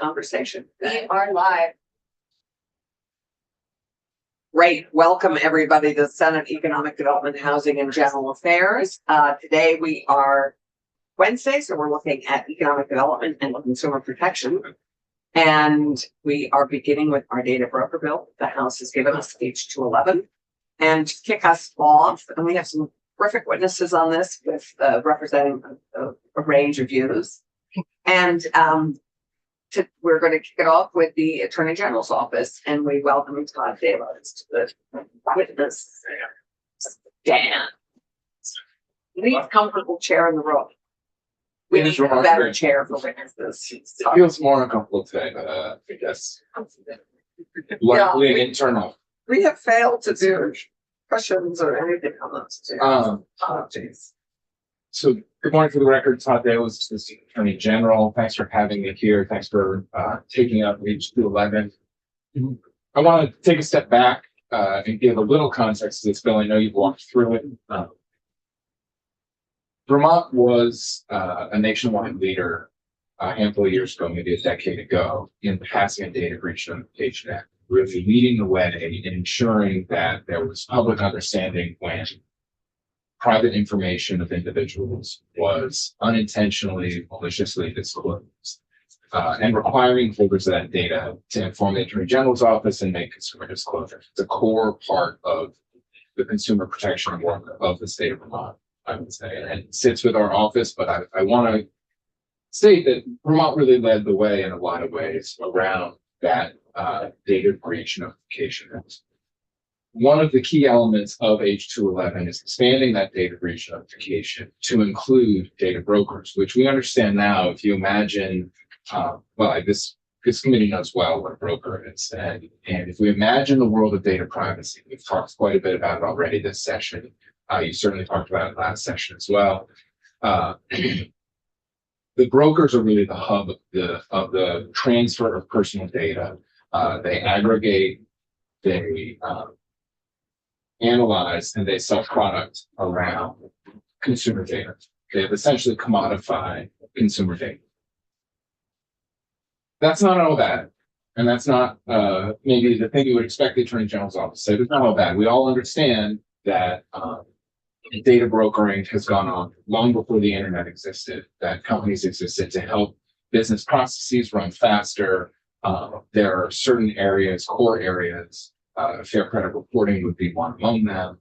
conversation. We are live. Great. Welcome, everybody, to Senate Economic Development, Housing, and General Affairs. Today we are Wednesday, so we're looking at economic development and consumer protection. And we are beginning with our data broker bill. The House has given us H211. And to kick us off, and we have some terrific witnesses on this with representing a range of views. And we're going to kick it off with the Attorney General's office, and we welcome Todd Davis to the witness stand. Least comfortable chair in the room. We need a better chair for witnesses. It feels more uncomfortable today, but I guess likely internal. We have failed to do questions or anything on those. Apologies. So good morning. For the record, Todd Davis, the Attorney General. Thanks for having me here. Thanks for taking up H211. I want to take a step back and give a little context to this bill. I know you've walked through it. Vermont was a nationwide leader a handful of years ago, maybe a decade ago, in passing a data breach notification act, really leading the way in ensuring that there was public understanding when private information of individuals was unintentionally, maliciously disclosed, and requiring holders of that data to inform the Attorney General's office and make consumer disclosures. It's a core part of the consumer protection work of the state of Vermont, I would say, and it sits with our office. But I want to state that Vermont really led the way in a lot of ways around that data breach notification. One of the key elements of H211 is expanding that data breach notification to include data brokers, which we understand now. If you imagine, this committee knows well what a broker is, and if we imagine the world of data privacy, we've talked quite a bit about it already this session. You certainly talked about it last session as well. The brokers are really the hub of the transfer of personal data. They aggregate, they analyze, and they sell product around consumer data. They've essentially commodified consumer data. That's not all bad. And that's not maybe the thing you would expect the Attorney General's office to say, but it's not all bad. We all understand that data brokering has gone on long before the internet existed, that companies existed to help business processes run faster. There are certain areas, core areas, fair credit reporting would be one among them,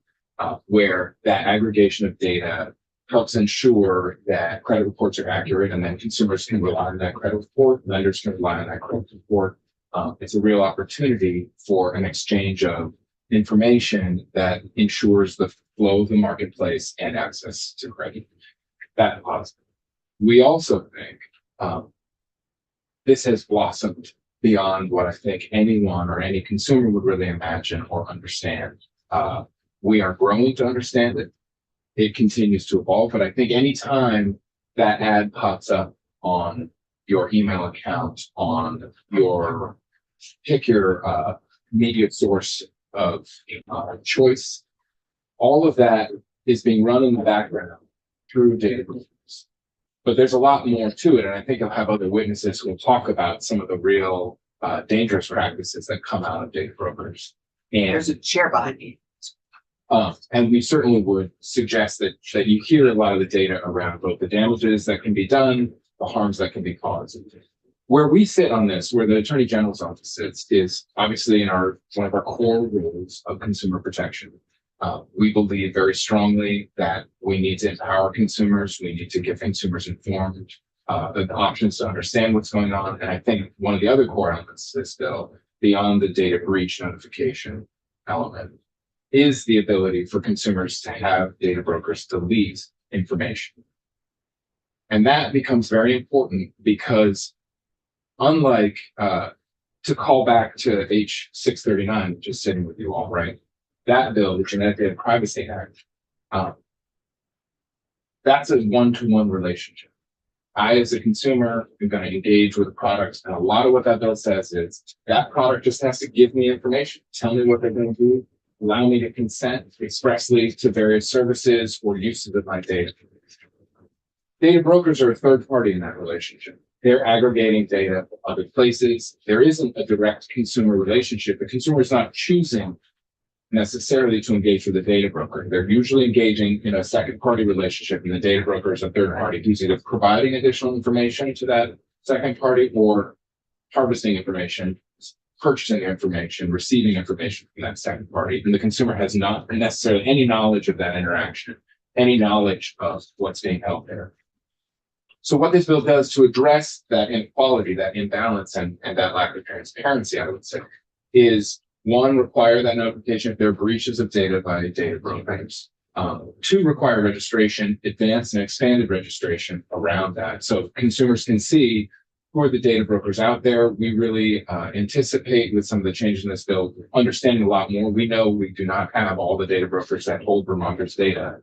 where that aggregation of data helps ensure that credit reports are accurate, and then consumers can rely on that credit report, lenders can rely on that credit report. It's a real opportunity for an exchange of information that ensures the flow of the marketplace and access to credit. That's positive. We also think this has blossomed beyond what I think anyone or any consumer would really imagine or understand. We are growing to understand it. It continues to evolve, but I think anytime that ad pops up on your email account, on your pick your media source of choice, all of that is being run in the background through data brokers. But there's a lot more to it, and I think I'll have other witnesses who will talk about some of the real dangerous practices that come out of data brokers. And There's a chair behind me. And we certainly would suggest that you hear a lot of the data around both the damages that can be done, the harms that can be caused. Where we sit on this, where the Attorney General's office sits, is obviously in one of our core rules of consumer protection. We believe very strongly that we need to empower consumers. We need to give consumers informed the options to understand what's going on. And I think one of the other core elements of this bill, beyond the data breach notification element, is the ability for consumers to have data brokers delete information. And that becomes very important because, unlike to call back to H639, which is sitting with you all, right? That bill, the Genetic Data Privacy Act, that's a one-to-one relationship. I, as a consumer, am going to engage with a product, and a lot of what that bill says is that product just has to give me information, tell me what they're going to do, allow me to consent expressly to various services or uses of my data. Data brokers are a third party in that relationship. They're aggregating data from other places. There isn't a direct consumer relationship. The consumer is not choosing necessarily to engage with a data broker. They're usually engaging in a second party relationship, and the data broker is a third party who's either providing additional information to that second party or harvesting information, purchasing information, receiving information from that second party. And the consumer has not necessarily any knowledge of that interaction, any knowledge of what's being held there. So what this bill does to address that inequality, that imbalance, and that lack of transparency, I would say, is one, require that notification if there are breaches of data by data brokers. Two, require registration, advanced and expanded registration around that. So consumers can see who are the data brokers out there. We really anticipate with some of the changes in this bill, understanding a lot more. We know we do not have all the data brokers that hold Vermonters' data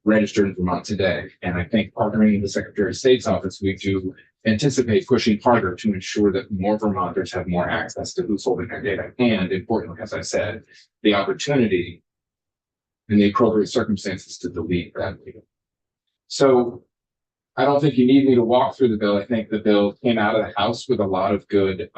registered in Vermont today. And I think partnering with the Secretary of State's office, we do anticipate pushing harder to ensure that more Vermonters have more access to who's holding their data. And importantly, as I said, the opportunity in the appropriate circumstances to delete that data. So I don't think you need me to walk through the bill. I think the bill came out of the House with a lot of good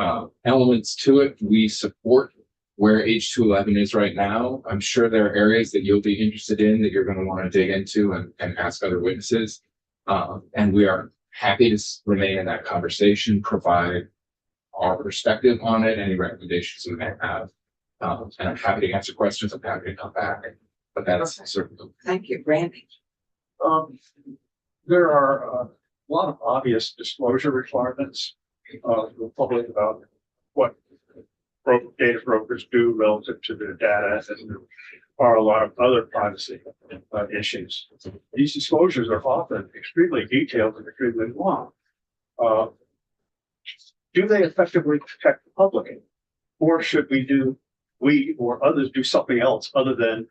elements to it. We support where H211 is right now. I'm sure there are areas that you'll be interested in that you're going to want to dig into and ask other witnesses. And we are happy to remain in that conversation, provide our perspective on it, any recommendations we may have. And I'm happy to answer questions. I'm happy to come back. But that's certainly. Thank you, Randy. There are a lot of obvious disclosure requirements to the public about what data brokers do relative to their data, and there are a lot of other privacy issues. These disclosures are often extremely detailed and extremely long. Do they effectively protect the public, or should we or others do something else other than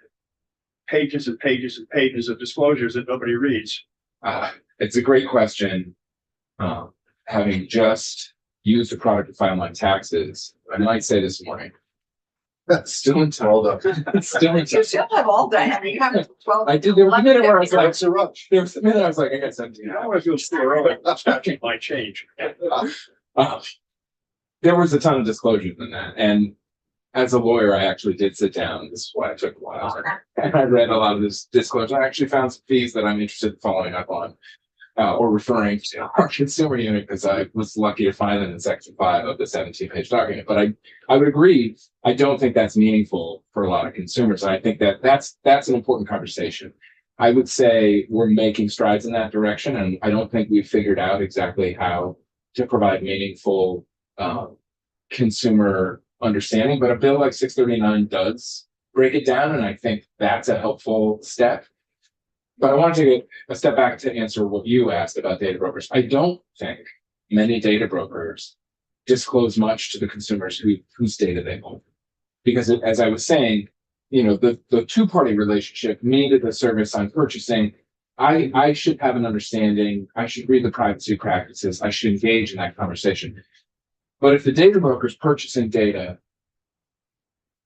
pages and pages and pages of disclosures that nobody reads? It's a great question. Having just used a product to file my taxes, I might say this morning, still in time. Still in You time. still have all day. I mean, you have 12. I did. There was a minute where I was like, That's a rush. there was a minute I was like, I got 17 You don't hours. want to feel slow early. Statute might change. There was a ton of disclosures in that. And as a lawyer, I actually did sit down. This is why it took a while. And I read a lot of this disclosure. I actually found some fees that I'm interested in following up on. Or referring to our consumer unit, because I was lucky to find them in section 5 of the 17-page document. But I would agree, I don't think that's meaningful for a lot of consumers. And I think that that's an important conversation. I would say we're making strides in that direction, and I don't think we've figured out exactly how to provide meaningful consumer understanding. But a bill like 639 does break it down, and I think that's a helpful step. But I want to take a step back to answer what you asked about data brokers. I don't think many data brokers disclose much to the consumers whose data they hold. Because as I was saying, the two-party relationship, me to the service I'm purchasing, I should have an understanding. I should read the privacy practices. I should engage in that conversation. But if the data broker is purchasing data,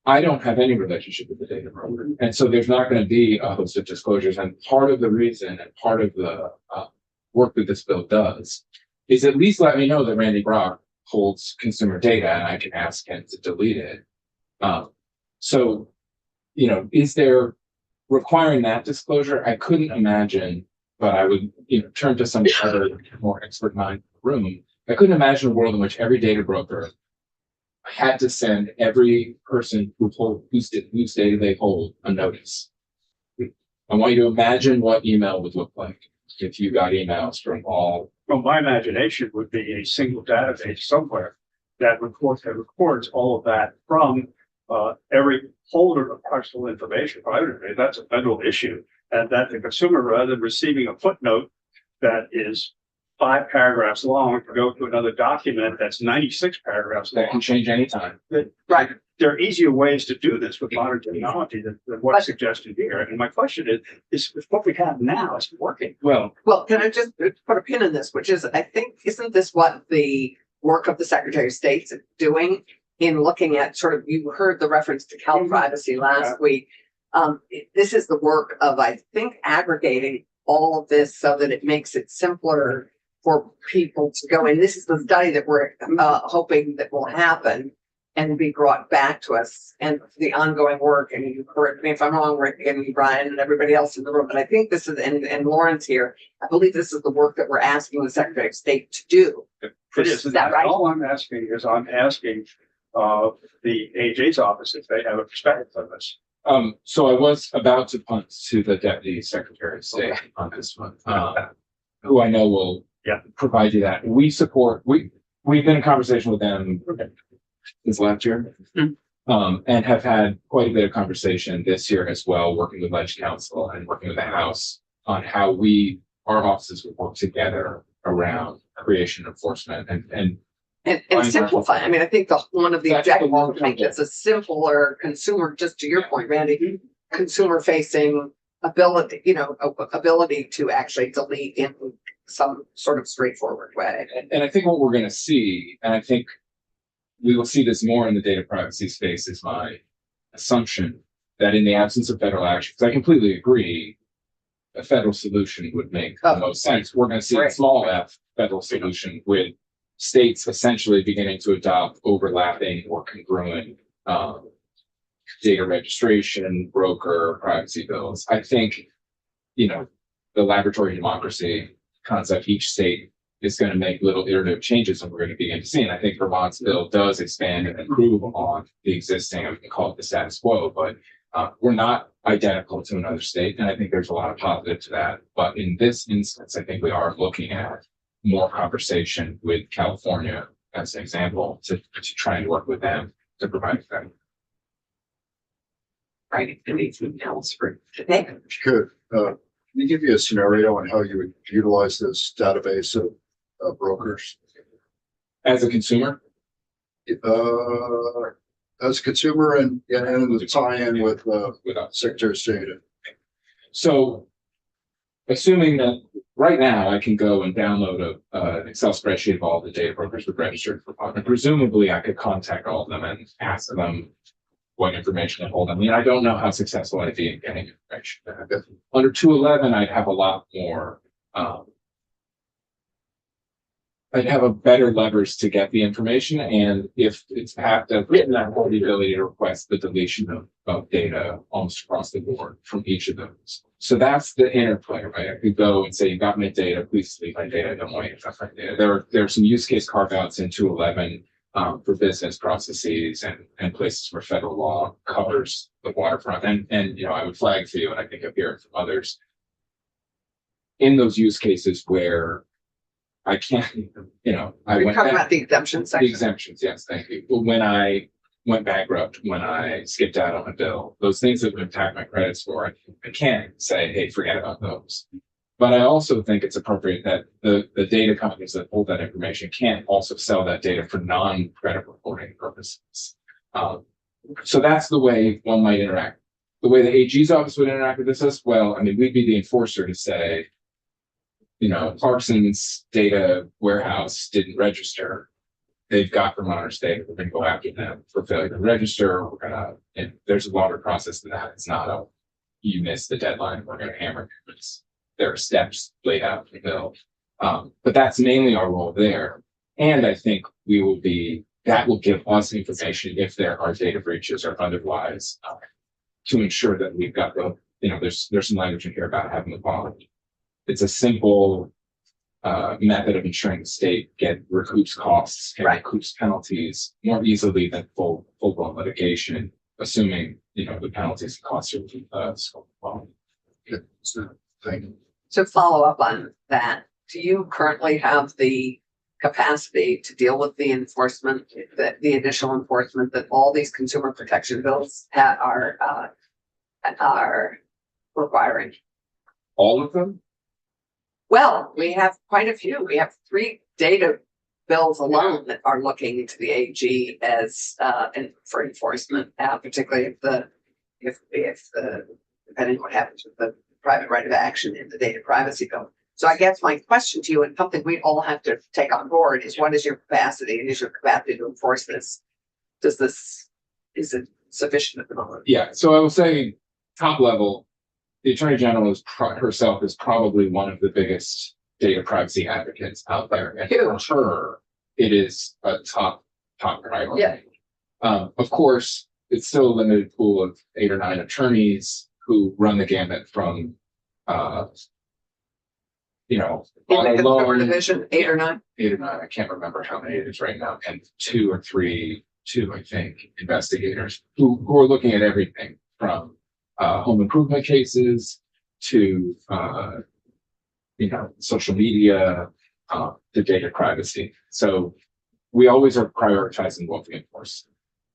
I don't have any relationship with the data broker. And so there's not going to be a host of disclosures. And part of the reason and part of the work that this bill does is at least let me know that Randy Brock holds consumer data and I can ask him to delete it. So, is there requiring that disclosure? I couldn't imagine, but I would turn to some other more expert mind in the room. I couldn't imagine a world in which every data broker had to send every person whose data they hold a notice. I want you to imagine what email would look like if you got emails from all. Well, my imagination would be a single database somewhere that records all of that from every holder of personal information. Privately, that's a federal issue, and that the consumer, rather than receiving a footnote that is 5 paragraphs long to go to another document that's 96 paragraphs long. That can change anytime. Right. There are easier ways to do this with modern technology than what's suggested here. And my question is what we have now is working. Well, Can I just put a pin in this, which is, I think, isn't this what the work of the Secretary of State's doing in looking at you heard the reference to privacy last week. This is the work of, I think, aggregating all of this so that it makes it simpler for people to go in. This is the study that we're hoping that will happen and be brought back to us, and the ongoing work. And you correct me if I'm wrong, Rick and Brian and everybody else in the room, but I think this is, and Lawrence here, I believe this is the work that we're asking the Secretary of State to do. It Is that right? All I'm asking is the AG's office if they have a perspective on this. So I was about to punt to the Deputy Secretary of State on this one, who I know will provide you that. We've been in conversation with them since last year, and have had quite a bit of conversation this year as well, working with Ledge Council and working with the House on how our offices would work together around creation, enforcement, and simplify. I mean, I think one of the That's the objectives long to make this a simpler consumer, just to your point, Randy, consumer facing ability, ability to actually delete in some sort of straightforward way. And I think what we're going to see, and I think we will see this more in the data privacy space, is my assumption that in the absence of federal action, because I completely agree, a federal solution would make the most sense. We're going to see a small f federal solution with states essentially beginning to adopt overlapping or congruent data registration, broker, privacy bills. I think, the laboratory democracy concept, each state is going to make little iterative changes, and we're going to begin to see. And I think Vermont's bill does expand and improve on the existing, we can call it the status quo, but we're not identical to another state. And I think there's a lot of positive to that. But in this instance, I think we are looking at more conversation with California as an example to try and work with them to provide that. Right. Anything else for today? Good. Can you give you a scenario on how you would utilize this database of brokers? As a consumer, As a consumer and the tie-in with without Secretary of State. So assuming that right now I can go and download an Excel spreadsheet of all the data brokers we've registered for, and presumably I could contact all of them and ask them what information I hold. I mean, I don't know how successful I'd be in getting information. Under 211, I'd have a lot more, I'd have a better levers to get the information. And if it's passed as written, I have the ability to request the deletion of data almost across the board from each of those. So that's the interplay, right? I could go and say, you got my data, please delete my data. I don't want you to touch my data. There are some use case carve outs in 211 for business processes and places where federal law covers the waterfront. And I would flag for you, and I think I've heard from others, in those use cases where I can't, I We're went talking back, about the exemption the section. exemptions, yes, thank you. But when I went bankrupt, when I skipped out on a bill, those things that would impact my credit score, I can't say, hey, forget about those. But I also think it's appropriate that the data companies that hold that information can't also sell that data for non-credit reporting purposes. So that's the way one might interact. The way the AG's office would interact with this as well, I mean, we'd be the enforcer to say, Clarkson's data warehouse didn't register. They've got Vermonter's data. We're going to go after them for failure to register. And there's a longer process to that. It's not you missed the deadline, we're going to hammer you. There are steps laid out in the bill. But that's mainly our role there. And I think that will give us information if there are data breaches or otherwise to ensure that we've got there's some language in here about having the quality. It's a simple method of ensuring the state recoups costs and recoups penalties more easily than full-blown litigation, assuming, the penalties and costs are scope of quality. Good. So, thank you. To follow up on that, do you currently have the capacity to deal with the enforcement, the initial enforcement that all these consumer protection bills are requiring? All of them? Well, we have quite a few. We have 3 data bills alone that are looking to the AG as for enforcement, particularly if depending on what happens with the private right of action in the data privacy bill. So I guess my question to you, and something we all have to take on board, is what is your capacity, and is your capacity to enforce this? Is it sufficient at the moment? Yeah. So I will say, top level, the Attorney General herself is probably one of the biggest data privacy advocates out there. And Huge. for her, it is a top priority. Yeah. Of course, it's still a limited pool of 8 or 9 attorneys who run the gamut from, In the auto consumer loan, division, 8 or 9? 8 or 9, I can't remember how many it is right now, and 2 or 3, I think, investigators who are looking at everything from home improvement cases to social media to data privacy. So we always are prioritizing what we enforce.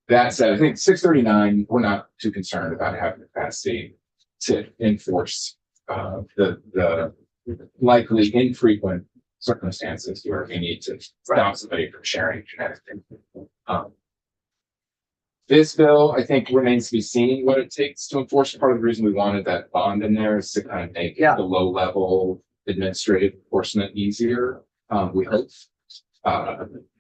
That said, I think 639, we're not too concerned about having the capacity to enforce the likely infrequent circumstances where we need to stop somebody from sharing genetic data. This bill, I think, remains to be seen what it takes to enforce. Part of the reason we wanted that bond in there is to kind of make the low-level administrative enforcement easier. We hope.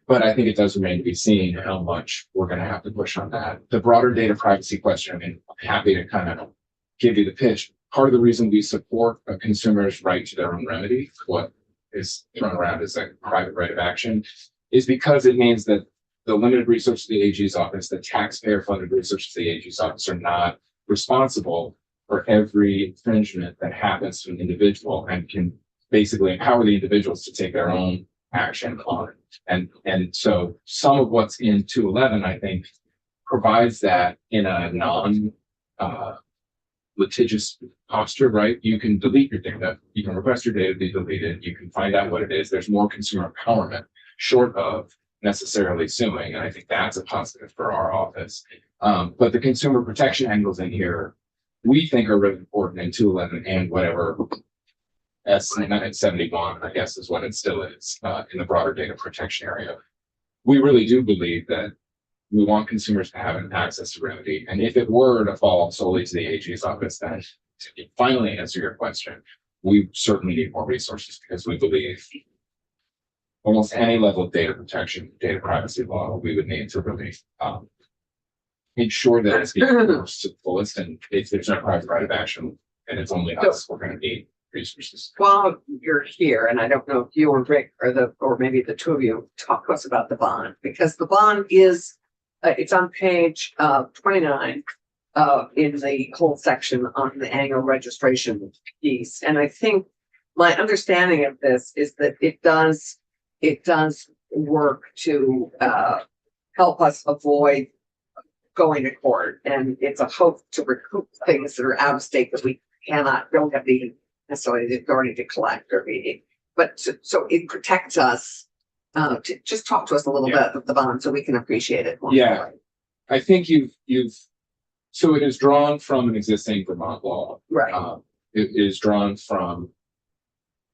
But I think it does remain to be seen how much we're going to have to push on that. The broader data privacy question, I mean, I'm happy to kind of give you the pitch. Part of the reason we support a consumer's right to their own remedy, what is thrown around as a private right of action, is because it means that the limited resources of the AG's office, the taxpayer-funded resources of the AG's office, are not responsible for every infringement that happens to an individual, and can basically empower the individuals to take their own action on it. And so some of what's in 211, I think, provides that in a litigious posture, right? You can delete your data, you can request your data to be deleted, you can find out what it is. There's more consumer empowerment short of necessarily suing. And I think that's a positive for our office. But the consumer protection angles in here, we think are really important in 211 and whatever S71, I guess is what it still is, in the broader data protection area. We really do believe that we want consumers to have an access to remedy. And if it were to fall solely to the AG's office, then to finally answer your question, we certainly need more resources, because we believe almost any level of data protection, data privacy law, we would need to really ensure that it's being enforced to the fullest. And if there's no private right of action and it's only us, we're going to need resources. While you're here, and I don't know if you or Rick or maybe the two of you talk to us about the bond, because the bond is it's on page 29 in the whole section on the annual registration piece. And I think my understanding of this is that it does work to help us avoid going to court, and it's a hope to recoup things that are out of state that we don't have necessarily the authority to collect or be, but so it protects us. To just talk to us a little bit of the bond so we can appreciate it more. Yeah, I think so it is drawn from an existing Vermont law. Right. It is drawn from,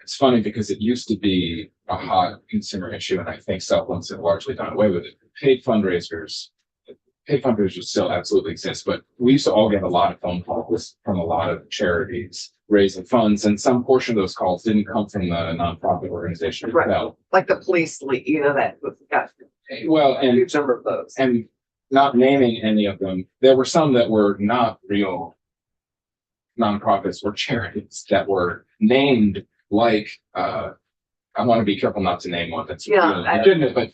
it's funny because it used to be a hot consumer issue, and I think supplements have largely done away with it. Paid fundraisers still absolutely exist, but we used to all get a lot of phone calls from a lot of charities raising funds, and some portion of those calls didn't come from the nonprofit organization itself. Like the police, that got Well, a and huge number of those. and not naming any of them, there were some that were not real nonprofits or charities that were named like, I want to be careful not to name one that's really legitimate, but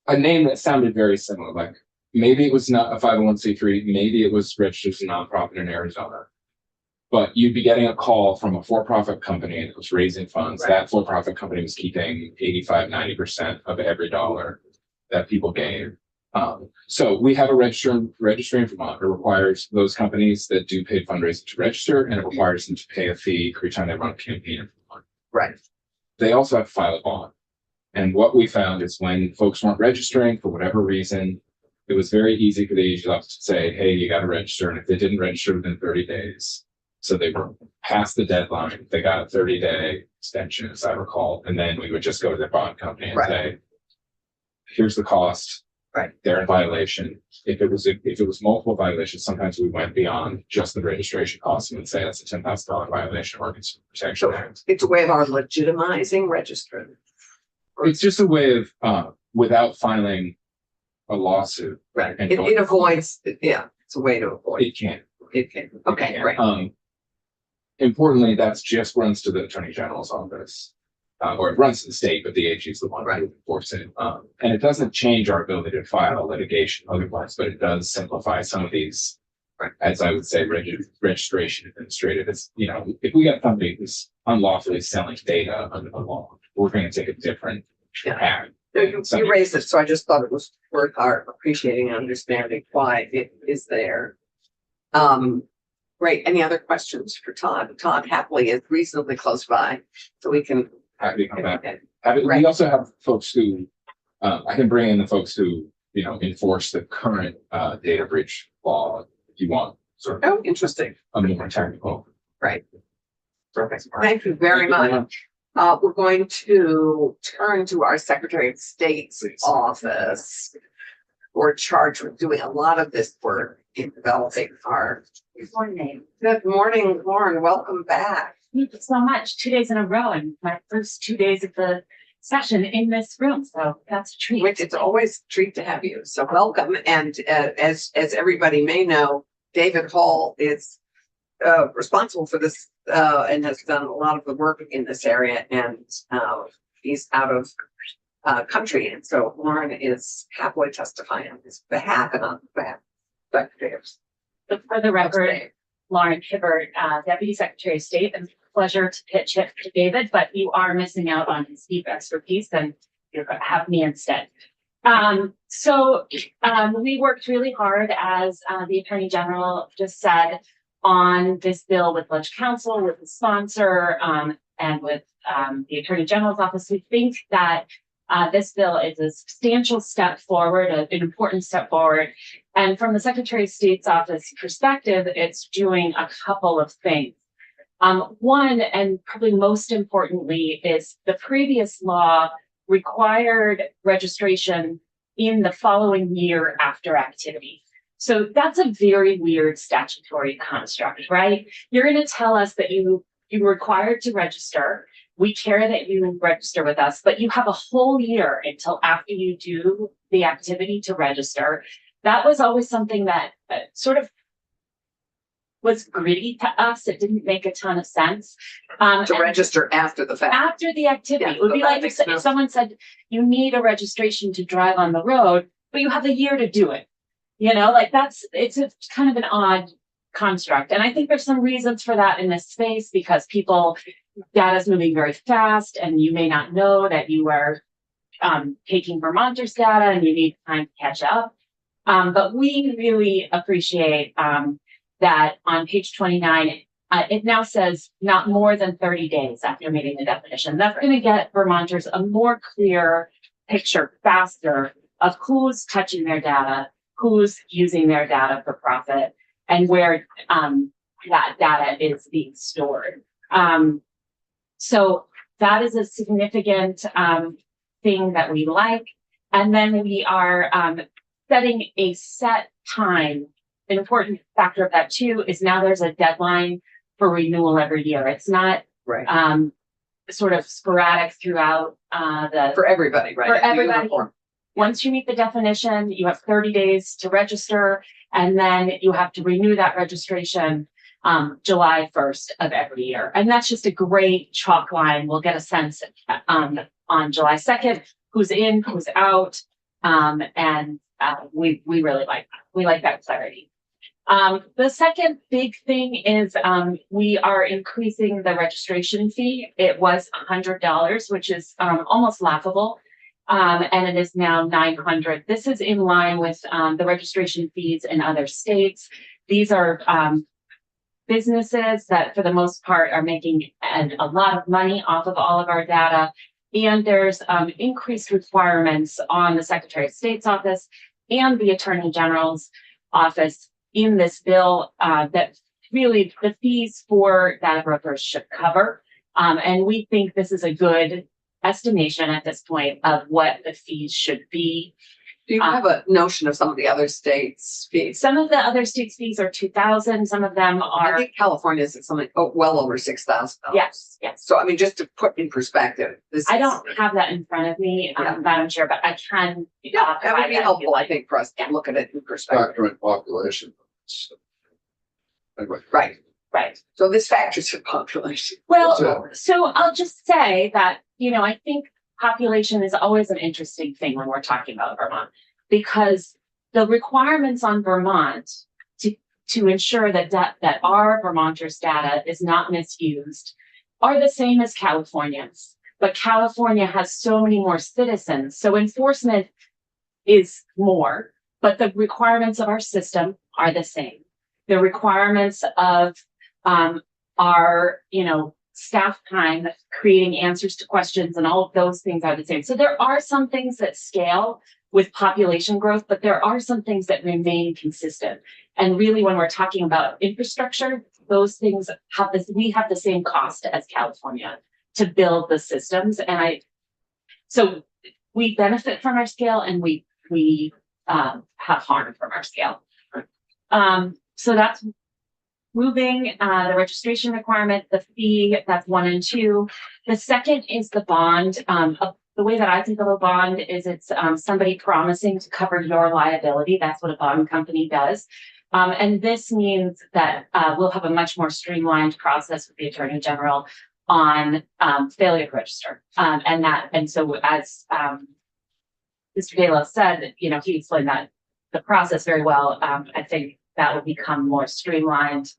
a name that sounded very similar. Like maybe it was not a 501c3, maybe it was registered as a nonprofit in Arizona. But you'd be getting a call from a for-profit company that was raising funds. Right. That for-profit company was keeping 85-90% of every dollar that people gave. So we have a registry in Vermont. It requires those companies that do paid fundraising to register, and it requires them to pay a fee every time they run a campaign in Vermont. Right. They also have to file a bond. And what we found is when folks weren't registering for whatever reason, it was very easy for the AG's office to say, hey, you got to register. And if they didn't register within 30 days, so they were past the deadline, they got a 30-day extension, as I recall. And then we would just go to the bond company and say, here's the cost. Right. They're in violation. If it was multiple violations, sometimes we went beyond just the registration cost and would say that's a $10,000 violation of our Consumer Protection Act. It's a way of our legitimizing registering. It's just a way of without filing a lawsuit. Right. And It avoids. Yeah, it's a way to avoid. It can. It can. Okay. Right. Importantly, that's just runs to the Attorney General's office. or it runs to the state, but the AG is the one who enforces it. And it doesn't change our ability to file litigation otherwise, but it does simplify some of these, as I would say, registration administrative. It's, you know, if we got somebody who's unlawfully selling data under the law, we're going to take a different path. You raised it, so I just thought it was worth our appreciating and understanding why it is there. Great. Any other questions for Todd? Todd happily is reasonably close by, so we can. Happy to come back. Right. We also have folks who, I can bring in the folks who, you know, enforce the current data breach law if you want sort of Oh, interesting. a more technical. Right. Perfect. Thank you very much. We're going to turn to our Secretary of State's office. We're charged with doing a lot of this work in developing our. Good morning. Good morning, Lauren. Welcome back. Thank you so much. 2 days in a row and my first 2 days of the session in this room. So that's a treat. Which it's always a treat to have you. So welcome. And as everybody may know, David Hall is responsible for this and has done a lot of the work in this area. And he's out of country. And so Lauren is happily testifying on his behalf and on behalf of the secretaries. But for the record, Lauren Hibbert, Deputy Secretary of State, and pleasure to pitch it to David, but you are missing out on his deep expertise and you have me instead. So we worked really hard, as the Attorney General just said, on this bill with Ledge Counsel, with the sponsor, and with the Attorney General's office. We think that this bill is a substantial step forward, an important step forward. And from the Secretary of State's office perspective, it's doing a couple of things. One, and probably most importantly, is the previous law required registration in the following year after activity. So that's a very weird statutory construct, right? You're going to tell us that you're required to register. We care that you register with us, but you have a whole year until after you do the activity to register. That was always something that sort of was gritty to us. It didn't make a ton of sense. To register after the fact. After the activity. Yeah, It would be that like makes if someone said you need a registration to drive on the road, but you have a year to do it. You know, like it's a kind of an odd construct. And I think there's some reasons for that in this space, because data is moving very fast and you may not know that you are taking Vermonters data and you need time to catch up. But we really appreciate that on page 29, it now says not more than 30 days after meeting the definition. That's going to get Vermonters a more clear picture faster of who's touching their data, who's using their data for profit, and where that data is being stored. So that is a significant thing that we like. And then we are setting a set time. An important factor of that too is now there's a deadline for renewal every year. It's not Right. Sort of sporadic throughout For everybody, right? For everybody. Uniform. Once you meet the definition, you have 30 days to register, and then you have to renew that registration July 1st of every year. And that's just a great chalk line. We'll get a sense on July 2nd, who's in, who's out. And we really like that. We like that clarity. The second big thing is we are increasing the registration fee. It was $100, which is almost laughable. And it is now $900. This is in line with the registration fees in other states. These are businesses that for the most part are making a lot of money off of all of our data. And there's increased requirements on the Secretary of State's office and the Attorney General's office in this bill that really the fees for data brokers should cover. And we think this is a good estimation at this point of what the fees should be. Do you have a notion of some of the other states' fees? Some of the other states' fees are $2,000. Some of them I are, think California's at something well over $6,000. yes. So I mean, just to put in perspective, this I is- don't have that in front of me, Yeah. Madam Chair, but I can. Yeah, that would provide be if you helpful, I like. think, for us to Yeah. look at it in perspective. Factor in population. Anyway, Right. Right. So this factors in population. Well, So- so I'll just say that I think population is always an interesting thing when we're talking about Vermont, because the requirements on Vermont to ensure that our Vermonters' data is not misused are the same as California's. But California has so many more citizens, so enforcement is more, but the requirements of our system are the same. The requirements of our, staff time, creating answers to questions and all of those things are the same. So there are some things that scale with population growth, but there are some things that remain consistent. And really, when we're talking about infrastructure, those things we have the same cost as California to build the systems. So we benefit from our scale, and we have harm from our scale. So that's moving the registration requirement, the fee, that's 1 and 2. The second is the bond. The way that I think of a bond is it's somebody promising to cover your liability. That's what a bond company does. And this means that we'll have a much more streamlined process with the Attorney General on failure to register. And so as Mr. Dalo said, he explained that the process very well. I think that will become more streamlined.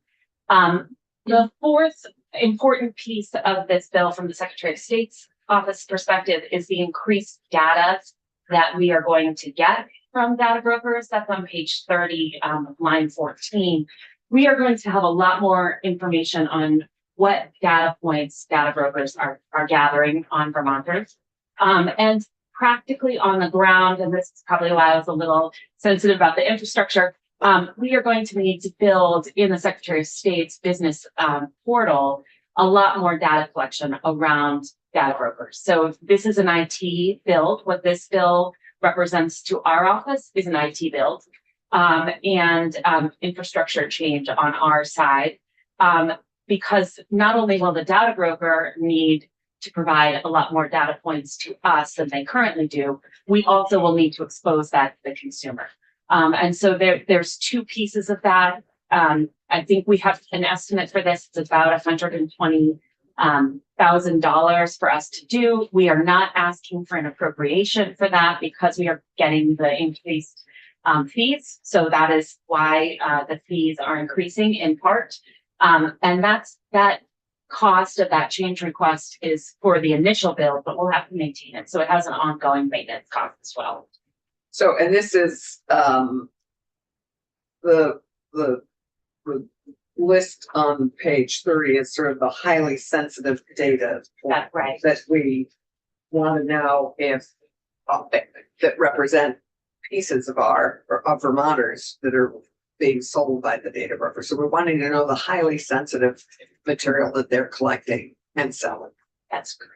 The fourth important piece of this bill from the Secretary of State's office perspective is the increased data that we are going to get from data brokers. That's on page 30, line 14. We are going to have a lot more information on what data points data brokers are gathering on Vermonters. And practically on the ground, and this is probably why I was a little sensitive about the infrastructure, we are going to need to build in the Secretary of State's business portal a lot more data collection around data brokers. So this is an IT build. What this bill represents to our office is an IT build and infrastructure change on our side. Because not only will the data broker need to provide a lot more data points to us than they currently do, we also will need to expose that to the consumer. And so there's two pieces of that. I think we have an estimate for this. It's about $120,000 for us to do. We are not asking for an appropriation for that because we are getting the increased fees. So that is why the fees are increasing in part. And that cost of that change request is for the initial build, but we'll have to maintain it. So it has an ongoing maintenance cost as well. So, and this is the list on page 30 is sort of the highly sensitive data That's right. that we want to know if that represent pieces of Vermonters that are being sold by the data broker. So we're wanting to know the highly sensitive material that they're collecting and selling. That's correct.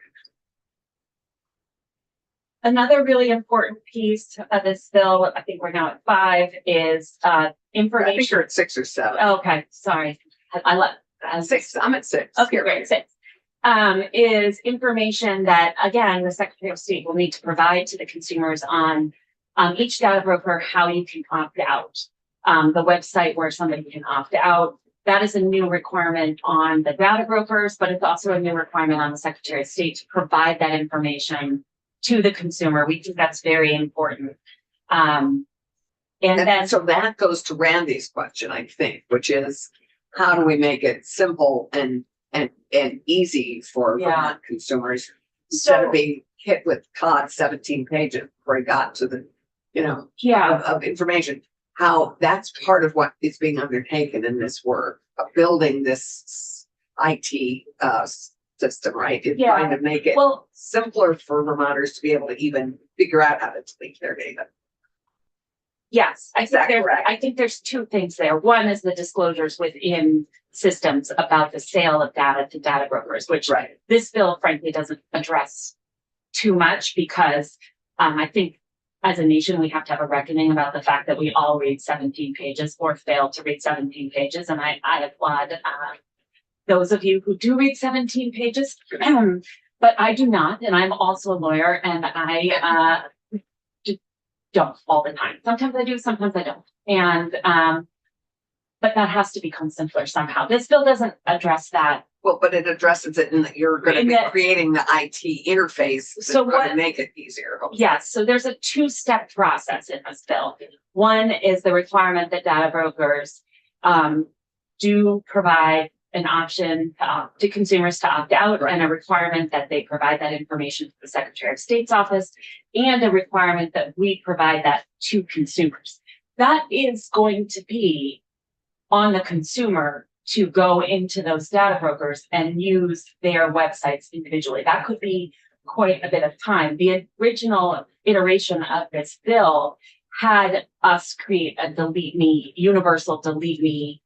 Another really important piece of this bill, I think we're now at 5, is information. I think you're at 6 or 7. Okay, sorry. I let 6. I'm at 6. Okay, great. 6 is information that, again, the Secretary of State will need to provide to the consumers on each data broker how you can opt out. The website where somebody can opt out. That is a new requirement on the data brokers, but it's also a new requirement on the Secretary of State to provide that information to the consumer. We think that's very important. And then so that goes to Randy's question, I think, which is how do we make it simple and easy for Vermont consumers instead of being hit with 17 pages before he got to the, of information. How that's part of what is being undertaken in this work of building this IT system, right? It's trying to make it simpler for Vermonters to be able to even figure out how to delete their data. Yes, I think there's two things there. One is the disclosures within systems about the sale of data to data brokers, which this bill frankly doesn't address too much because I think as a nation, we have to have a reckoning about the fact that we all read 17 pages or fail to read 17 pages. And I applaud those of you who do read 17 pages, but I do not. And I'm also a lawyer and I don't all the time. Sometimes I do, sometimes I don't. And, but that has to become simpler somehow. This bill doesn't address that Well, but it addresses it in that you're gonna In be that- creating the IT interface. that's So gonna what- Make it easier. Yes, so there's a two-step process in this bill. One is the requirement that data brokers do provide an option to consumers to opt out, Right. and a requirement that they provide that information to the Secretary of State's office, and a requirement that we provide that to consumers. That is going to be on the consumer to go into those data brokers and use their websites individually. That could be quite a bit of time. The original iteration of this bill had us create a delete me, universal delete me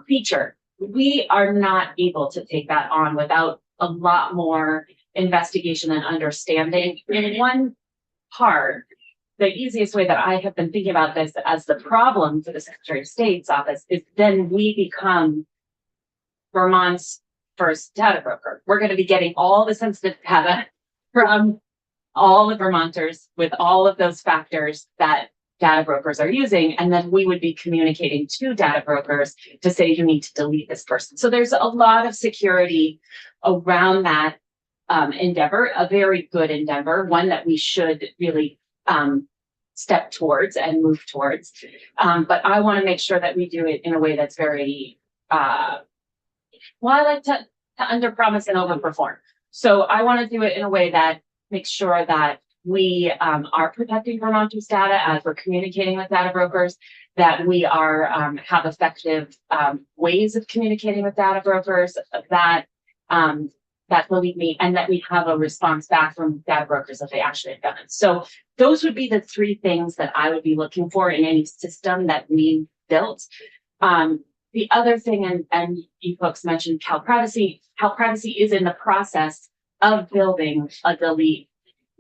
feature. We are not able to take that on without a lot more investigation and understanding. In one part, the easiest way that I have been thinking about this as the problem for the Secretary of State's office is then we become Vermont's first data broker. We're going to be getting all the sensitive data from all the Vermonters with all of those factors that data brokers are using. And then we would be communicating to data brokers to say, you need to delete this person. So there's a lot of security around that endeavor, a very good endeavor, one that we should really step towards and move towards. But I want to make sure that we do it in a way that's very, I like to under promise and over perform. So I want to do it in a way that makes sure that we are protecting Vermonters' data as we're communicating with data brokers, that we are have effective ways of communicating with data brokers, that believe me, and that we have a response back from data brokers if they actually have done it. So those would be the three things that I would be looking for in any system that we built. The other thing, and you folks mentioned Cal Privacy. Cal Privacy is in the process of building a delete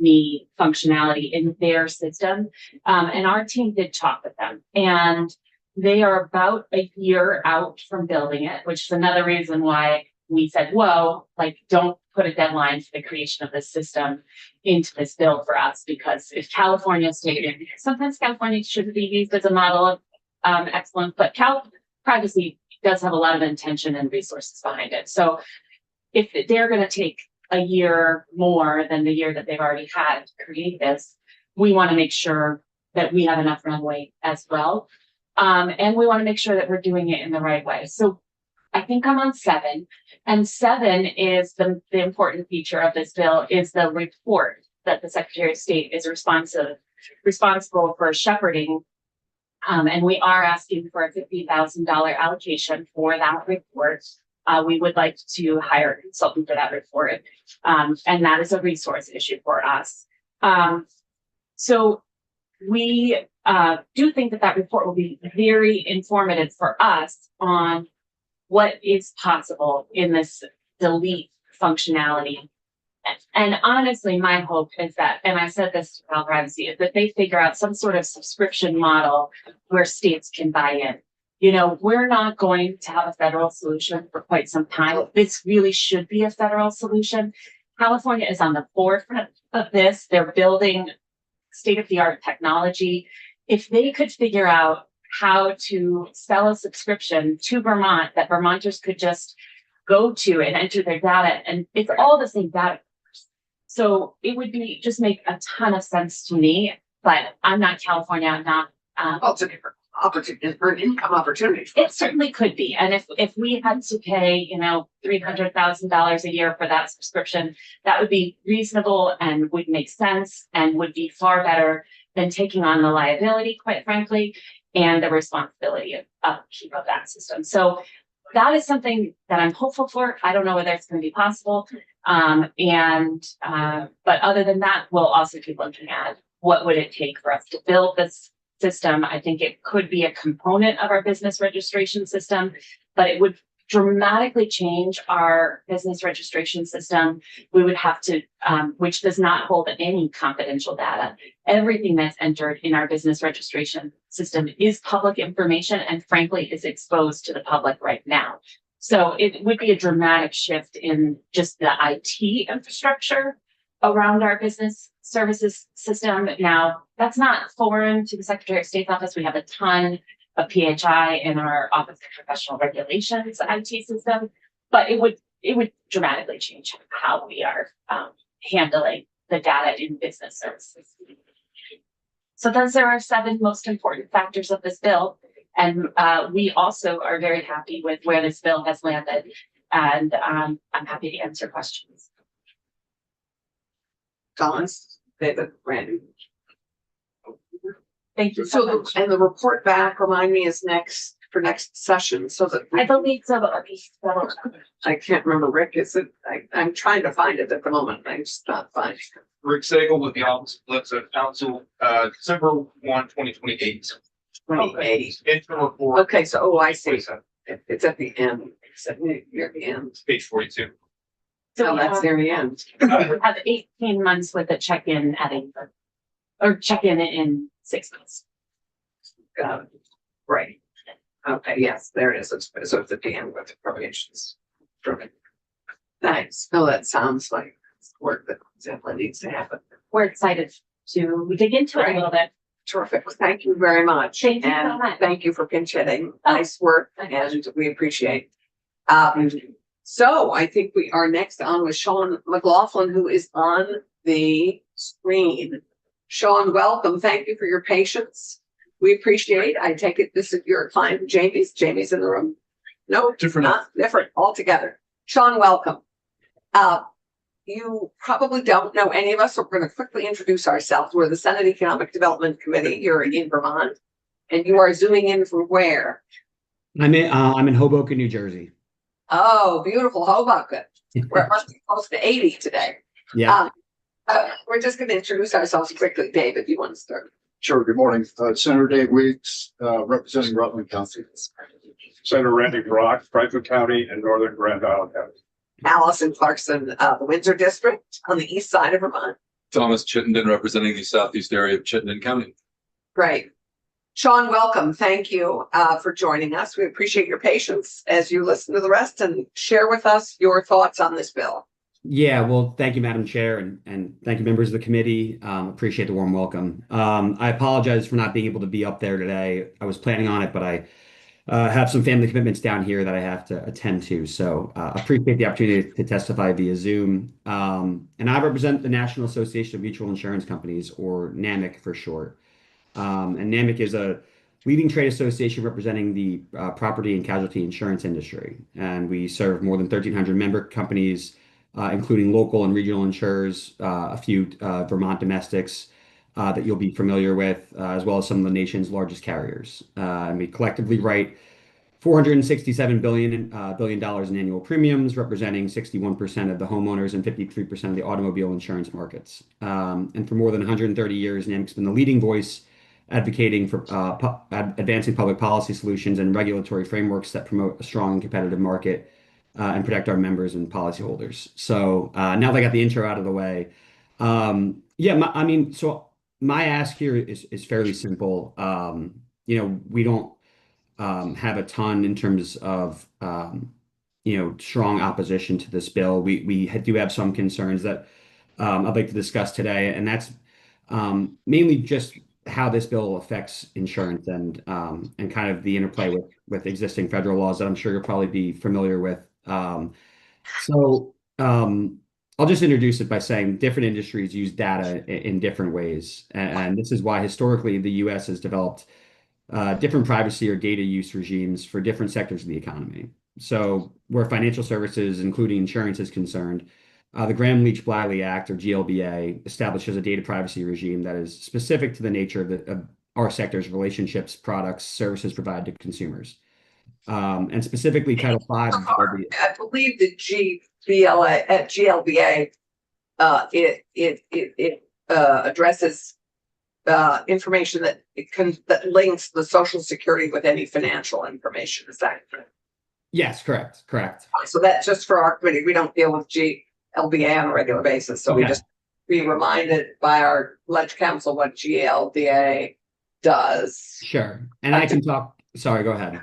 me functionality in their system. And our team did talk with them, and they are about a year out from building it, which is another reason why we said, whoa, like, don't put a deadline for the creation of this system into this bill for us, because if California stated, sometimes California shouldn't be used as a model of excellence, but Cal Privacy does have a lot of intention and resources behind it. So if they're going to take a year more than the year that they've already had to create this, we want to make sure that we have enough runway as well. And we want to make sure that we're doing it in the right way. So I think I'm on 7, and 7 is the important feature of this bill is the report that the Secretary of State is responsible for shepherding. And we are asking for a $50,000 allocation for that report. We would like to hire a consultant for that report. And that is a resource issue for us. So we do think that report will be very informative for us on what is possible in this delete functionality. And honestly, my hope is that, and I said this to Cal Privacy, is that they figure out some sort of subscription model where states can buy in. You know, we're not going to have a federal solution for quite some time. This really should be a federal solution. California is on the forefront of this. They're building state-of-the-art technology. If they could figure out how to sell a subscription to Vermont that Vermonters could just go to and enter their data, and it's all the same data. So it would be just make a ton of sense to me, but I'm not California. I'm not. Well, it's a different opportunity, for an income opportunity. It certainly could be. And if we had to pay, $300,000 a year for that subscription, that would be reasonable and would make sense and would be far better than taking on the liability, quite frankly, and the responsibility of upkeep of that system. So that is something that I'm hopeful for. I don't know whether it's going to be possible. But other than that, we'll also keep looking at what would it take for us to build this system. I think it could be a component of our business registration system, but it would dramatically change our business registration system. We would have to, which does not hold any confidential data. Everything that's entered in our business registration system is public information and frankly is exposed to the public right now. So it would be a dramatic shift in just the IT infrastructure around our business services system. Now, that's not foreign to the Secretary of State's office. We have a ton of PHI in our Office of Professional Regulations IT system, but it would it would dramatically change how we are handling the data in business services. So those are our 7 most important factors of this bill. And we also are very happy with where this bill has landed. And I'm happy to answer questions. Thomas, David, Randy. Thank you so So, much. and the report back, remind me, is for next session, so that I believe so, but I can't remember, Rick, is it, I'm trying to find it at the moment, I'm just not finding it. Rick Sagel with the Office of Legislative Counsel, December 1, 2028. 28. Interim report. Okay, so, oh, I see, 47, it's at the end, it's at near the end. Page 42. So Oh, we that's have, near the end. we have 18 months with a check-in at or check-in in 6 months. Got it. Right. Okay, yes, there it is. So it's at the end with appropriations. Perfect. Thanks. No, that sounds like work that definitely needs to happen. We're excited to dig into it a Right. little bit. Terrific. Thank you very much. Thank you so And much. thank you for pinch hitting. Oh. Nice work and we appreciate. So I think we are next on with Sean McLaughlin, who is on the screen. Sean, welcome. Thank you for your patience. We appreciate. I take it this is your client, Jamie's. Jamie's in the room. No, Different. not different altogether. Sean, welcome. You probably don't know any of us, so we're going to quickly introduce ourselves. We're the Senate Economic Development Committee here in Vermont, and you are zooming in from where? I'm in Hoboken, New Jersey. Oh, beautiful Hoboken, where it must be close to 80 today. Yeah. We're just going to introduce ourselves quickly. David, you want to start? Sure. Good morning. Senator Dave Weeks, representing Rutland County. Senator Randy Brock, Franklin County and Northern Grand Island County. Allison Clarkson, the Windsor District on the east side of Vermont. Thomas Chittenden, representing the southeast area of Chittenden County. Great. Sean, welcome. Thank you for joining us. We appreciate your patience as you listen to the rest and share with us your thoughts on this bill. Yeah. Well, thank you, Madam Chair, and thank you, members of the committee. Appreciate the warm welcome. I apologize for not being able to be up there today. I was planning on it, but I have some family commitments down here that I have to attend to. So appreciate the opportunity to testify via Zoom. And I represent the National Association of Mutual Insurance Companies, or NAMIC for short. And NAMIC is a leading trade association representing the property and casualty insurance industry. And we serve more than 1,300 member companies, including local and regional insurers, a few Vermont domestics that you'll be familiar with, as well as some of the nation's largest carriers. And we collectively write $467 billion in annual premiums, representing 61% of the homeowners and 53% of the automobile insurance markets. And for more than 130 years, NAMIC's been the leading voice advocating for advancing public policy solutions and regulatory frameworks that promote a strong and competitive market and protect our members and policyholders. So now that I got the intro out of the way, so my ask here is fairly simple. We don't have a ton in terms of strong opposition to this bill. We do have some concerns that I'd like to discuss today, and that's mainly just how this bill affects insurance and kind of the interplay with existing federal laws that I'm sure you'll probably be familiar with. I'll just introduce it by saying different industries use data in different ways. And this is why historically the US has developed different privacy or data use regimes for different sectors of the economy. So where financial services, including insurance, is concerned, the Gramm-Leach-Bliley Act, or GLBA, establishes a data privacy regime that is specific to the nature of our sector's relationships, products, services provided to consumers. And specifically Title V. I believe the GLBA, it addresses information that links the Social Security with any financial information. Is that correct? Yes, correct. So that's just for our committee. We don't deal with GLBA on a regular basis. So we just be reminded by our Ledge Council what GLBA does. Sure. And I can talk. Sorry, go ahead.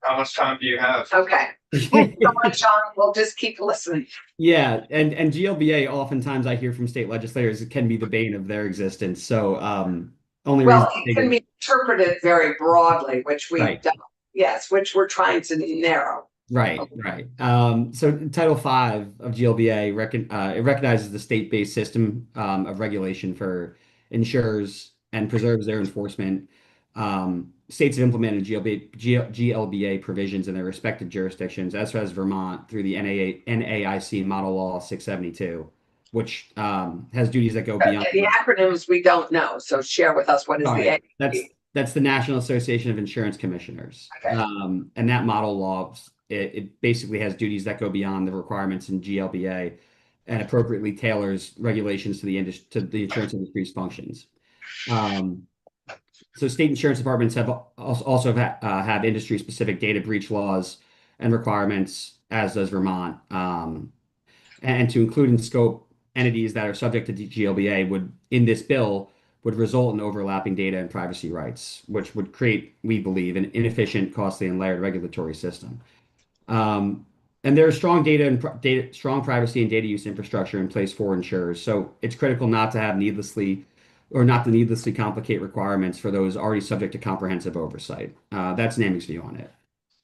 How much time do you have? Okay. Come on, Sean. We'll just keep listening. Yeah, and GLBA, oftentimes I hear from state legislators, it can be the bane of their existence. So It can be interpreted very broadly, which we Right. don't. Yes, which we're trying to narrow. Right, right. So Title V of GLBA it recognizes the state-based system of regulation for insurers and preserves their enforcement. States have implemented GLBA provisions in their respective jurisdictions, as has Vermont through the NAIC Model Law 672, which has duties that go beyond. The acronyms we don't know, so share with us what is the Sorry, AIC? that's the National Association of Insurance Commissioners. Okay. And that model law, it basically has duties that go beyond the requirements in GLBA and appropriately tailors regulations to the insurance industry's functions. So state insurance departments have industry-specific data breach laws and requirements, as does Vermont. And to include in scope entities that are subject to GLBA in this bill, would result in overlapping data and privacy rights, which would create, we believe, an inefficient, costly, and layered regulatory system. And there's strong strong privacy and data use infrastructure in place for insurers. So it's critical not to needlessly complicate requirements for those already subject to comprehensive oversight. That's NAMIC's view on it.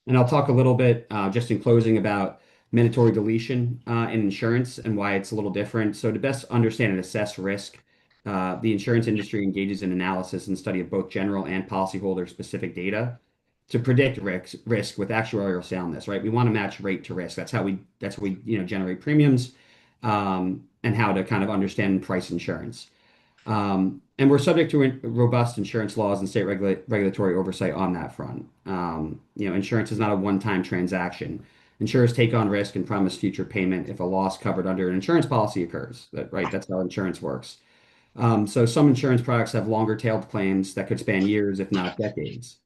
And I'll talk a little bit just in closing about mandatory deletion in insurance and why it's a little different. So to best understand and assess risk, the insurance industry engages in analysis and study of both general and policyholder specific data to predict risk with actuarial soundness, right? We want to match rate to risk. That's how we generate premiums, and how to kind of understand and price insurance. And we're subject to robust insurance laws and state regulatory oversight on that front. Insurance is not a one-time transaction. Insurers take on risk and promise future payment if a loss covered under an insurance policy occurs. That's how insurance works. So some insurance products have longer tailed claims that could span years, if not decades.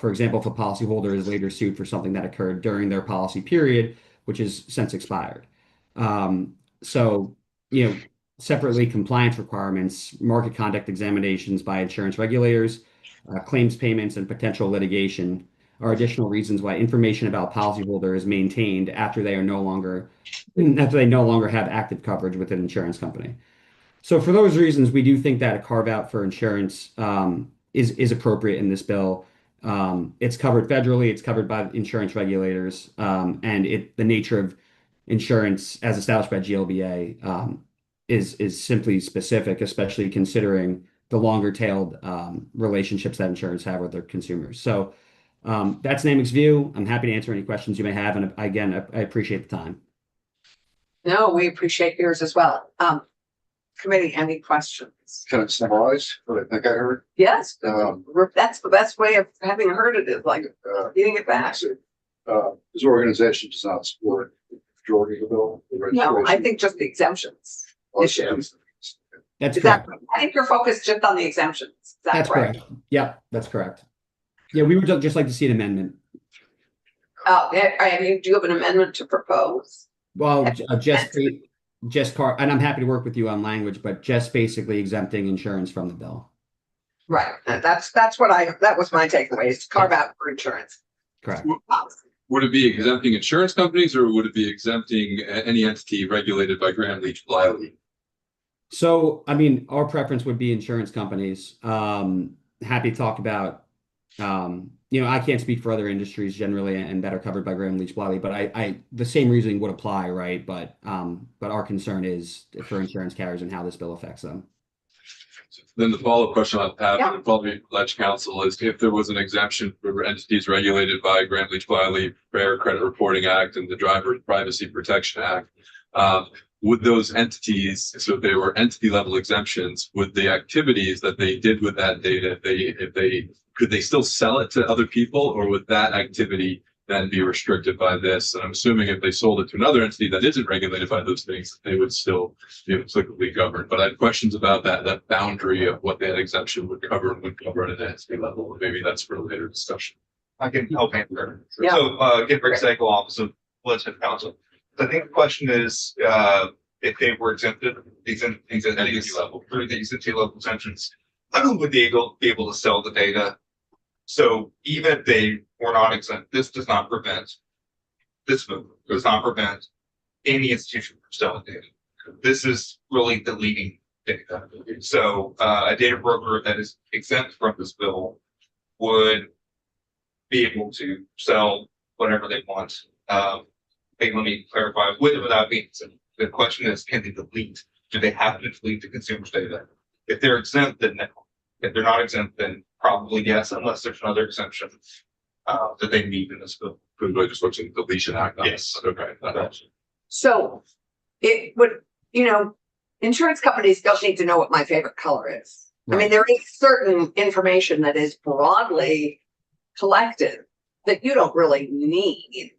For example, if a policyholder is later sued for something that occurred during their policy period, which is since expired. Separately, compliance requirements, market conduct examinations by insurance regulators, claims payments, and potential litigation are additional reasons why information about policyholder is maintained after they no longer have active coverage with an insurance company. So for those reasons, we do think that a carve out for insurance is appropriate in this bill. It's covered federally, it's covered by insurance regulators, and the nature of insurance as established by GLBA is simply specific, especially considering the longer tailed relationships that insurers have with their consumers. So that's NAMIC's view. I'm happy to answer any questions you may have. And again, I appreciate the time. No, we appreciate yours as well. Committee, any questions? Can I summarize what I think I heard? Yes, that's the best way of having heard it, is like getting it back. This organization does not support the majority of the bill. No, I think just the exemptions issue. That's Is that, correct. I think you're focused just on the exemptions. Is that That's correct? correct. Yep, that's correct. Yeah, we would just like to see an amendment. Oh, I mean, do you have an amendment to propose? Well, and I'm happy to work with you on language, but just basically exempting insurance from the bill. Right, that was my takeaway, is to carve out for insurance. Correct. Would it be exempting insurance companies or would it be exempting any entity regulated by Graham Leach Bliley? So, I mean, our preference would be insurance companies. Happy to talk about, I can't speak for other industries generally and that are covered by Graham Leach Bliley, but the same reasoning would apply, right? But our concern is for insurance carriers and how this bill affects them. Then the follow-up question I'll have Yeah. to probably Ledge Council is if there was an exemption for entities regulated by Graham Leach Bliley, Fair Credit Reporting Act and the Driver Privacy Protection Act, would those entities, so if they were entity level exemptions, would the activities that they did with that data, could they still sell it to other people, or would that activity then be restricted by this? And I'm assuming if they sold it to another entity that isn't regulated by those things, they would still be applicably governed. But I have questions about that boundary of what that exemption would cover and would cover at an entity level. Maybe that's for a later discussion. I can help answer. Yeah. So, get Rick Segal, Office of Legislative Counsel. I think the question is, if they were exempted, entity level, through these entity level exemptions, would they be able to sell the data? So even if they were not exempt, this does not prevent any institution from selling data. This is really deleting data. So a data broker that is exempt from this bill would be able to sell whatever they want let me clarify, with or without means. The question is, can they delete? Do they have to delete the consumer's data? If they're exempt, then no. If they're not exempt, then probably yes, unless there's another exemption that they meet in this bill. Everybody just looks at the deletion act. Yes. Okay. That helps. So it would, insurance companies don't need to know what my favorite color is. I mean, there is certain information that is broadly collected that you don't really need,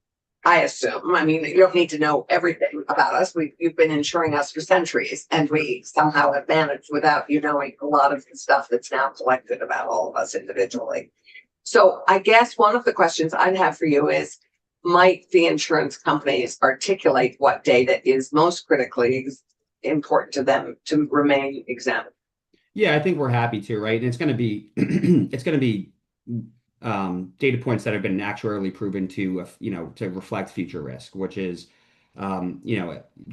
I assume. I mean, you don't need to know everything about us. You've been insuring us for centuries, and we somehow have managed without you knowing a lot of the stuff that's now collected about all of us individually. So I guess one of the questions I'd have for you is, might the insurance companies articulate what data is most critically important to them to remain exempt? Yeah, I think we're happy to, right? And it's going to be data points that have been actuarially proven to to reflect future risk, which is driving,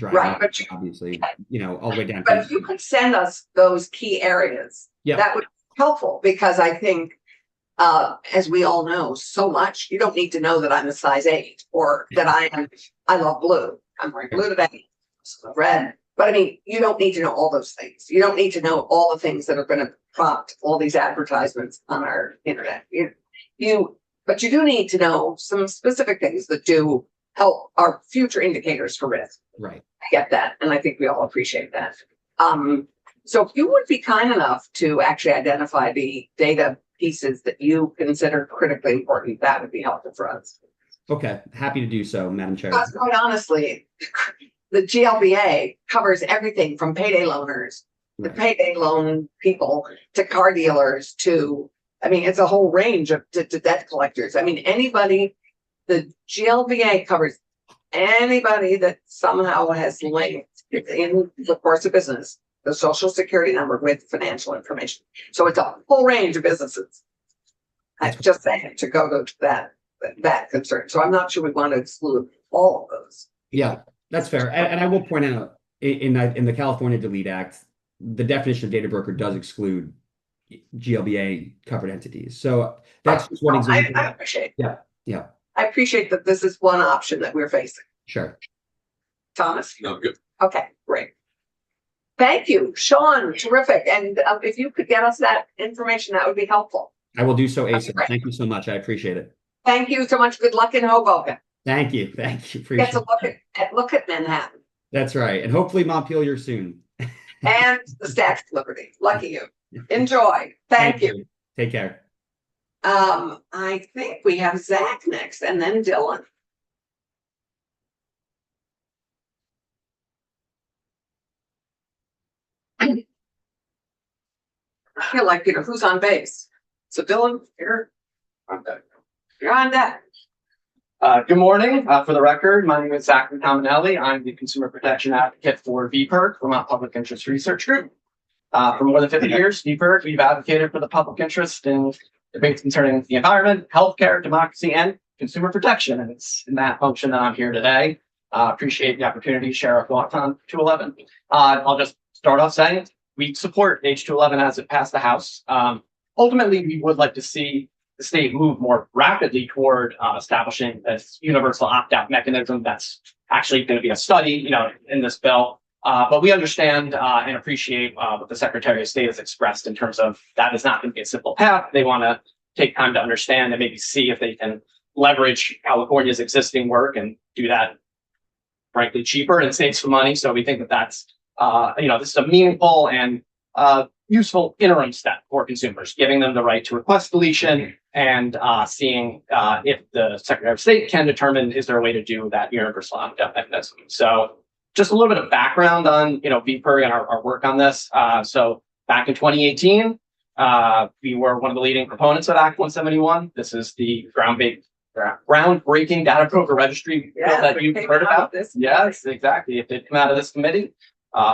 Right, but obviously, all the way down. But if you could send us those key areas, that would be helpful, because I think, as we all know so much, you don't need to know that I'm a size 8 or that I love blue. I'm wearing blue today, red. But I mean, you don't need to know all those things. You don't need to know all the things that are going to prompt all these advertisements on our internet. But you do need to know some specific things that do help our future indicators for risk. Right. I get that. And I think we all appreciate that. So if you would be kind enough to actually identify the data pieces that you consider critically important, that would be helpful for us. Okay. Happy to do so, Madam Chair. Because quite honestly, the GLBA covers everything from payday loaners, the payday loan people, to car dealers, to, I mean, it's a whole range of to debt collectors. I mean, the GLBA covers anybody that somehow has linked in the course of business the social security number with financial information. So it's a whole range of businesses. I'm just saying to go to that concern. So I'm not sure we want to exclude all of those. Yeah, that's fair. And I will point out in the California Delete Act, the definition of data broker does exclude GLBA covered entities. So that's just one example. I appreciate. Yeah. I appreciate that this is one option that we're facing. Sure. Thomas? No, good. Okay, great. Thank you, Sean. Terrific. And if you could get us that information, that would be helpful. I will do so ASAP. Great. Thank you so much. I appreciate it. Thank you so much. Good luck in Hoboken. Thank you. Appreciate Get to it. look at Manhattan That's right. And hopefully Montpelier soon. and the Statue of Liberty. Lucky you. Enjoy. Thank you. Take care. I think we have Zach next, and then Dylan. I feel like, who's on base? So Dylan, you're on deck. Good morning. For the record, my name is Zach Caminelli. I'm the consumer protection advocate for VPIRG, Vermont Public Interest Research Group. For more than 50 years, VPIRG, we've advocated for the public interest in debates concerning the environment, healthcare, democracy, and consumer protection. And it's in that function that I'm here today. Appreciate the opportunity to share our thoughts on 211. I'll just start off saying we support H211 as it passed the House. Ultimately, we would like to see the state move more rapidly toward establishing a universal opt-out mechanism. That's actually going to be a study, in this bill. But we understand and appreciate what the Secretary of State has expressed in terms of that is not going to be a simple path. They want to take time to understand and maybe see if they can leverage California's existing work and do that, frankly, cheaper and save some money. So we think that that's, this is a meaningful and useful interim step for consumers, giving them the right to request deletion and seeing if the Secretary of State can determine, is there a way to do that universal opt-out mechanism. So just a little bit of background on, VPIRG and our work on this. So back in 2018, we were one of the leading proponents of Act 171. This is the groundbreaking data broker registry bill that you've heard about. Yes, exactly. It did come out of this committee.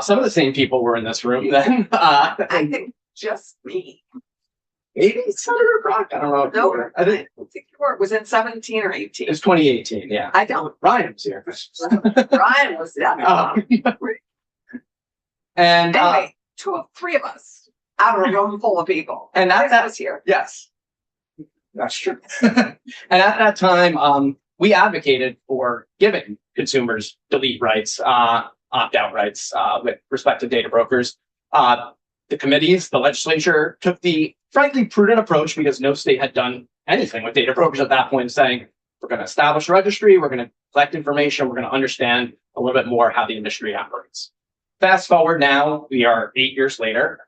Some of the same people were in this room then. I think just me. Maybe Senator Brock. I don't know. No, I think you were. Was it 17 or 18? it's 2018. Yeah. I don't. Ryan was here. Ryan was that. And Anyway, three of us out of a room full of people. And that was here. yes, that's true. And at that time, we advocated for giving consumers delete rights, opt-out rights with respect to data brokers. The committees, the legislature took the frankly prudent approach because no state had done anything with data brokers at that point, saying, we're going to establish a registry, we're going to collect information, we're going to understand a little bit more how the industry operates. Fast forward now, we are 8 years later.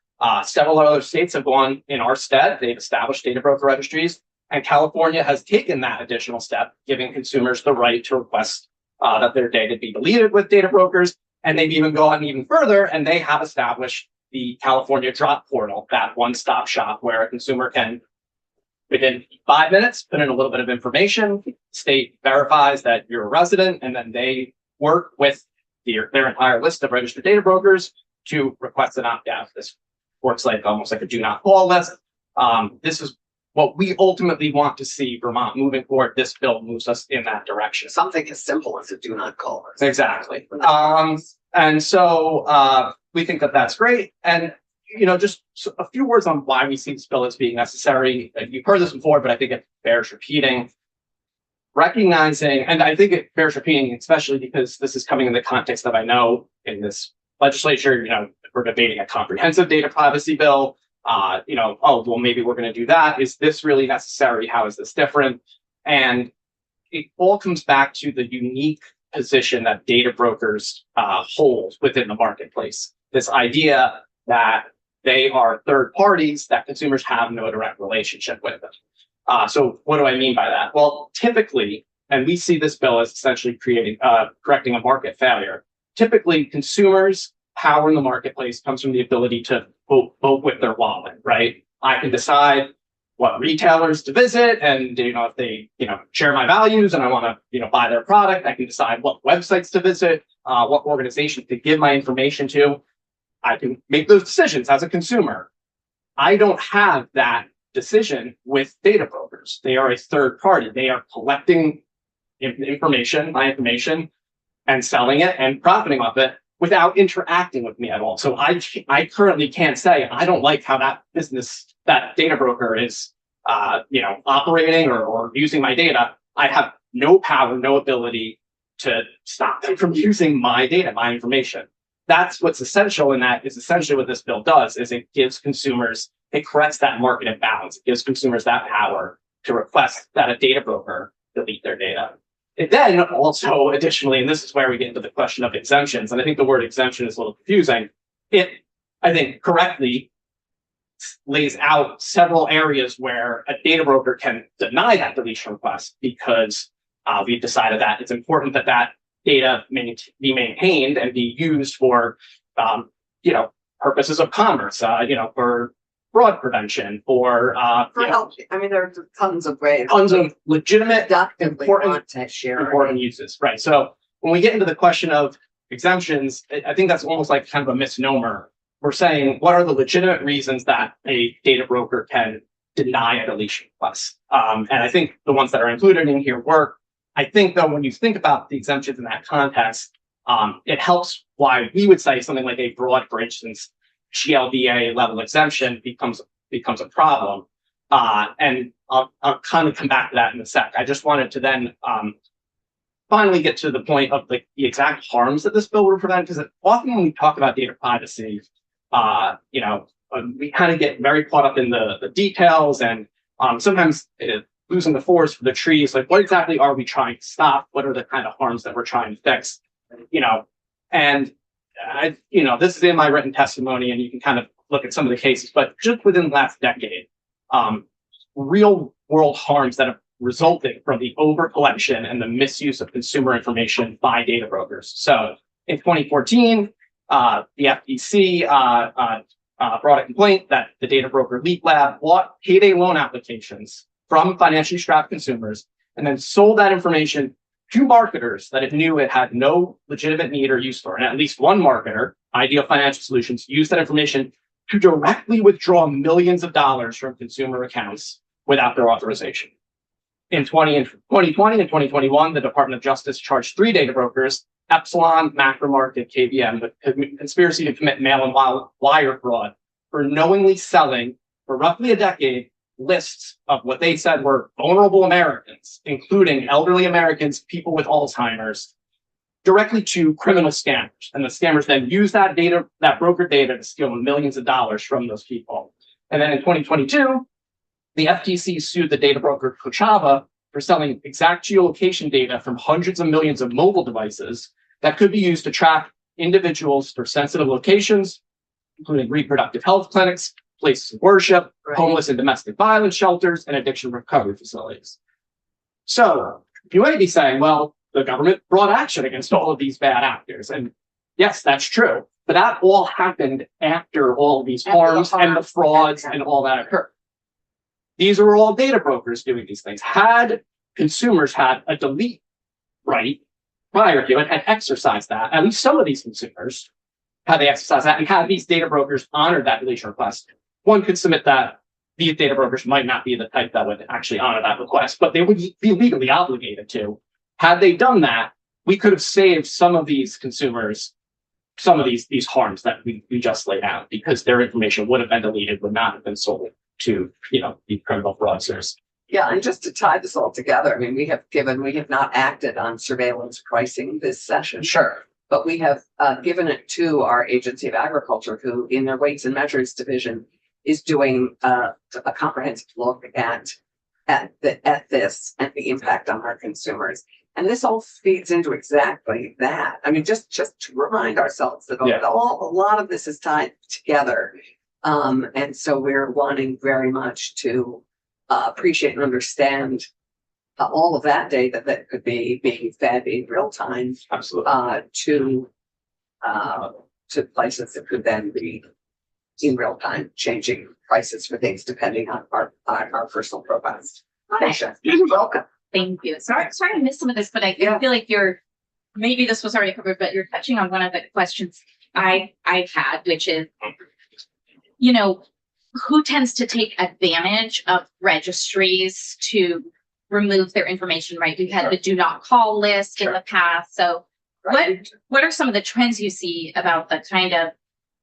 Several other states have gone in our stead. They've established data broker registries, and California has taken that additional step, giving consumers the right to request that their data be deleted with data brokers. And they've even gone even further, and they have established the California Drop Portal, that one-stop shop where a consumer can, within 5 minutes, put in a little bit of information, state verifies that you're a resident, and then they work with their entire list of registered data brokers to request an opt-out. This works like almost like a do not call list. This is what we ultimately want to see Vermont moving forward. This bill moves us in that direction. Something as simple as a do not call us. Exactly. And so we think that that's great. And, you know, just a few words on why we see this bill as being necessary. You've heard this before, but I think it bears repeating. Recognizing, and I think it bears repeating, especially because this is coming in the context of, I know in this legislature, you know, we're debating a comprehensive data privacy bill. You know, oh, well, maybe we're going to do that. Is this really necessary? How is this different? And it all comes back to the unique position that data brokers hold within the marketplace. This idea that they are third parties that consumers have no direct relationship with them. So what do I mean by that? Well, typically, and we see this bill as essentially correcting a market failure. Typically, consumers' power in the marketplace comes from the ability to vote with their wallet, right? I can decide what retailers to visit, and you know, if they share my values and I want to buy their product, I can decide what websites to visit, what organizations to give my information to. I can make those decisions as a consumer. I don't have that decision with data brokers. They are a third party. They are collecting information, my information, and selling it and profiting off it without interacting with me at all. So I currently can't say I don't like how that data broker is operating or using my data. I have no power, no ability to stop them from using my data, my information. That's what's essential, and that is essentially what this bill does, is it gives consumers, it corrects that market imbalance. It gives consumers that power to request that a data broker delete their data. It then also, additionally, and this is where we get into the question of exemptions, and I think the word exemption is a little confusing. It, I think, correctly lays out several areas where a data broker can deny that deletion request because we've decided that it's important that that data be maintained and be used for, purposes of commerce, for fraud prevention, for help. I mean, there are tons of ways. Tons of legitimate, important sharing. uses. Right. So when we get into the question of exemptions, I think that's almost like kind of a misnomer. We're saying, what are the legitimate reasons that a data broker can deny a deletion request? And I think the ones that are included in here work. I think, though, when you think about the exemptions in that context, it helps why we would say something like a broad, for instance, GLBA level exemption becomes a problem. And I'll kind of come back to that in a sec. I just wanted to then finally get to the point of the exact harms that this bill would prevent, because often when we talk about data privacy, we kind of get very caught up in the details, and sometimes losing the forest for the trees. Like, what exactly are we trying to stop? What are the kind of harms that we're trying to fix? And this is in my written testimony, and you can kind of look at some of the cases, but just within the last decade, real world harms that have resulted from the over collection and the misuse of consumer information by data brokers. So in 2014, the FTC brought a complaint that the data broker Leap Lab bought payday loan applications from financially strapped consumers and then sold that information to marketers that it knew it had no legitimate need or use for. And at least one marketer, Ideal Financial Solutions, used that information to directly withdraw millions of dollars from consumer accounts without their authorization. In 2020 and 2021, the Department of Justice charged 3 data brokers, Epsilon, Macromarket, KBM, with conspiracy to commit mail and wire fraud for knowingly selling for roughly a decade lists of what they said were vulnerable Americans, including elderly Americans, people with Alzheimer's, directly to criminal scammers. And the scammers then use that data, that broker data, to steal millions of dollars from those people. And then in 2022, the FTC sued the data broker Kochava for selling exact geolocation data from hundreds of millions of mobile devices that could be used to track individuals for sensitive locations, including reproductive health clinics, places of worship, Right. homeless and domestic violence shelters, and addiction recovery facilities. So you might be saying, well, the government brought action against all of these bad actors. And yes, that's true. But that all happened after all of these After the harms and the harms frauds had and all that occurred. These are all data brokers doing these things. Had consumers had a delete right prior to it, had exercised that, at least some of these consumers, had they exercised that, and had these data brokers honored that deletion request, one could submit that these data brokers might not be the type that would actually honor that request, but they would be legally obligated to. Had they done that, we could have saved some of these consumers some of these harms that we just laid out, because their information would have been deleted, would not have been sold to, the criminal fraudsters. Yeah, and just to tie this all together, I mean, we have not acted on surveillance pricing this session. Sure. But we have given it to our Agency of Agriculture, who in their Weights and Measures division is doing a comprehensive look at this and the impact on our consumers. And this all feeds into exactly that. I mean, just to remind ourselves that Yeah. a lot of this is tied together. And so we're wanting very much to appreciate and understand all of that data that could be being fed in real time Absolutely. to places that could then be in real time changing prices for things depending on our personal profiles. Hi, Aisha. You're welcome. Thank you. Sorry I missed some of this, but I Yeah. feel like maybe this was already covered, but you're touching on one of the questions I've had, which is, who tends to take advantage of registries to remove their information, right? We've had the do not call list in the past. So what are some of the trends you see about the kind of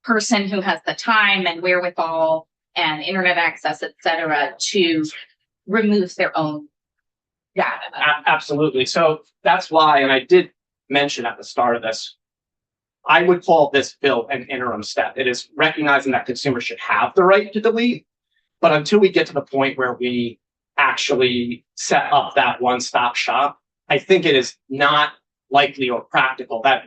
person who has the time and wherewithal and internet access, et cetera, to remove their own data? Absolutely. So that's why, and I did mention at the start of this, I would call this bill an interim step. It is recognizing that consumers should have the right to delete, but until we get to the point where we actually set up that one-stop shop, I think it is not likely or practical that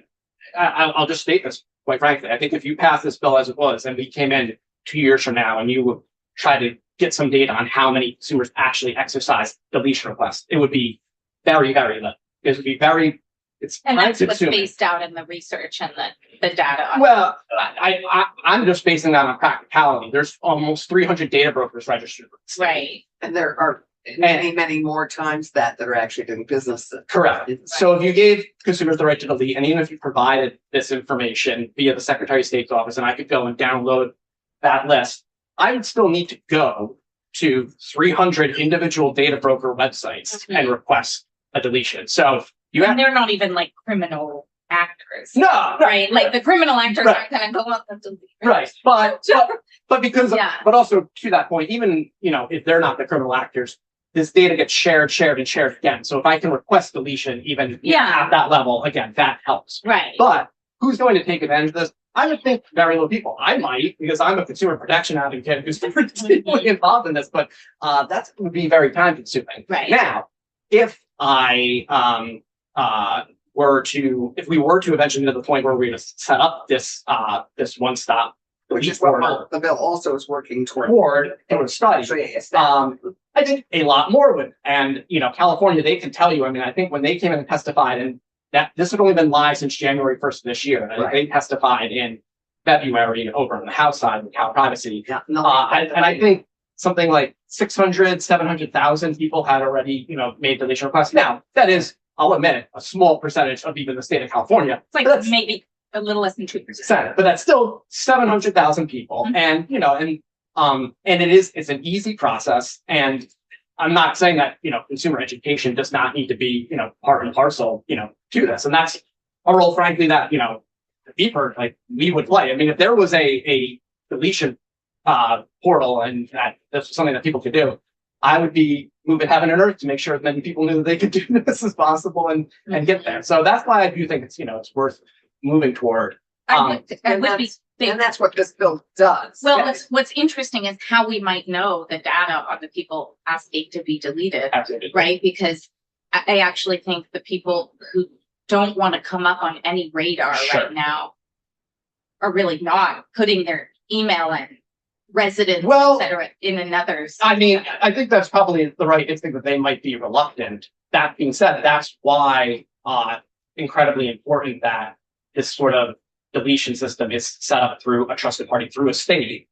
I'll just state this quite frankly. I think if you pass this bill as it was and we came in 2 years from now and you would try to get some data on how many consumers actually exercise deletion requests, it would be very, very little. It would be it's And time that's what's consuming. based out in the research and the data. Well, I'm just basing that on practicality. There's almost 300 data brokers registered. Right. And there are many more times that are actually doing business. Correct. So if you gave consumers the right to delete, and even if you provided this information via the Secretary of State's office, and I could go and download that list, I would still need to go to 300 individual data broker websites and request a deletion. So you have And they're not even like criminal actors. no, Right. Like the criminal actors Right. aren't gonna go up and delete. right. But because, Yeah. but also to that point, even, if they're not the criminal actors, this data gets shared again. So if I can request deletion, even Yeah. at that level, again, that helps. Right. But who's going to take advantage of this? I would think very little people. I might, because I'm a consumer protection advocate who's deeply involved in this, but that would be very time consuming. Right. Now, if if we were to eventually get to the point where we're going to set up this one stop, Which is what the bill also is working toward. toward study, Actually, establish. I think a lot more would. And, California, they can tell you, I think when they came in and testified, and that this had only been live since January 1st of this year. And they testified in February over on the House side with Cal Privacy. Yeah, no, And I think something like 600, 700,000 people had already, made deletion requests. Now, that is, I'll admit it, a small percentage of even the state of California. It's like But that's- maybe a little less than 2%. but that's still 700,000 people. And, it's an easy process. And I'm not saying that, consumer education does not need to be, part and parcel, to this. And that's a role, frankly, that, VPERT, like we would play. I mean, if there was a deletion portal and that this was something that people could do, I would be moving heaven and earth to make sure as many people knew that they could do this as possible and get there. So that's why I do think it's, it's worth moving toward. I would And be. And that's what this bill does. Well, what's interesting is how we might know the data on the people asking to be deleted, Absolutely. right? Because I actually think the people who don't want to come up on any radar Sure. right now are really not putting their email and residence, Well, et cetera, in another. I mean, I think that's probably the right instinct that they might be reluctant. That being said, that's why incredibly important that this sort of deletion system is set up through a trusted party, through a state.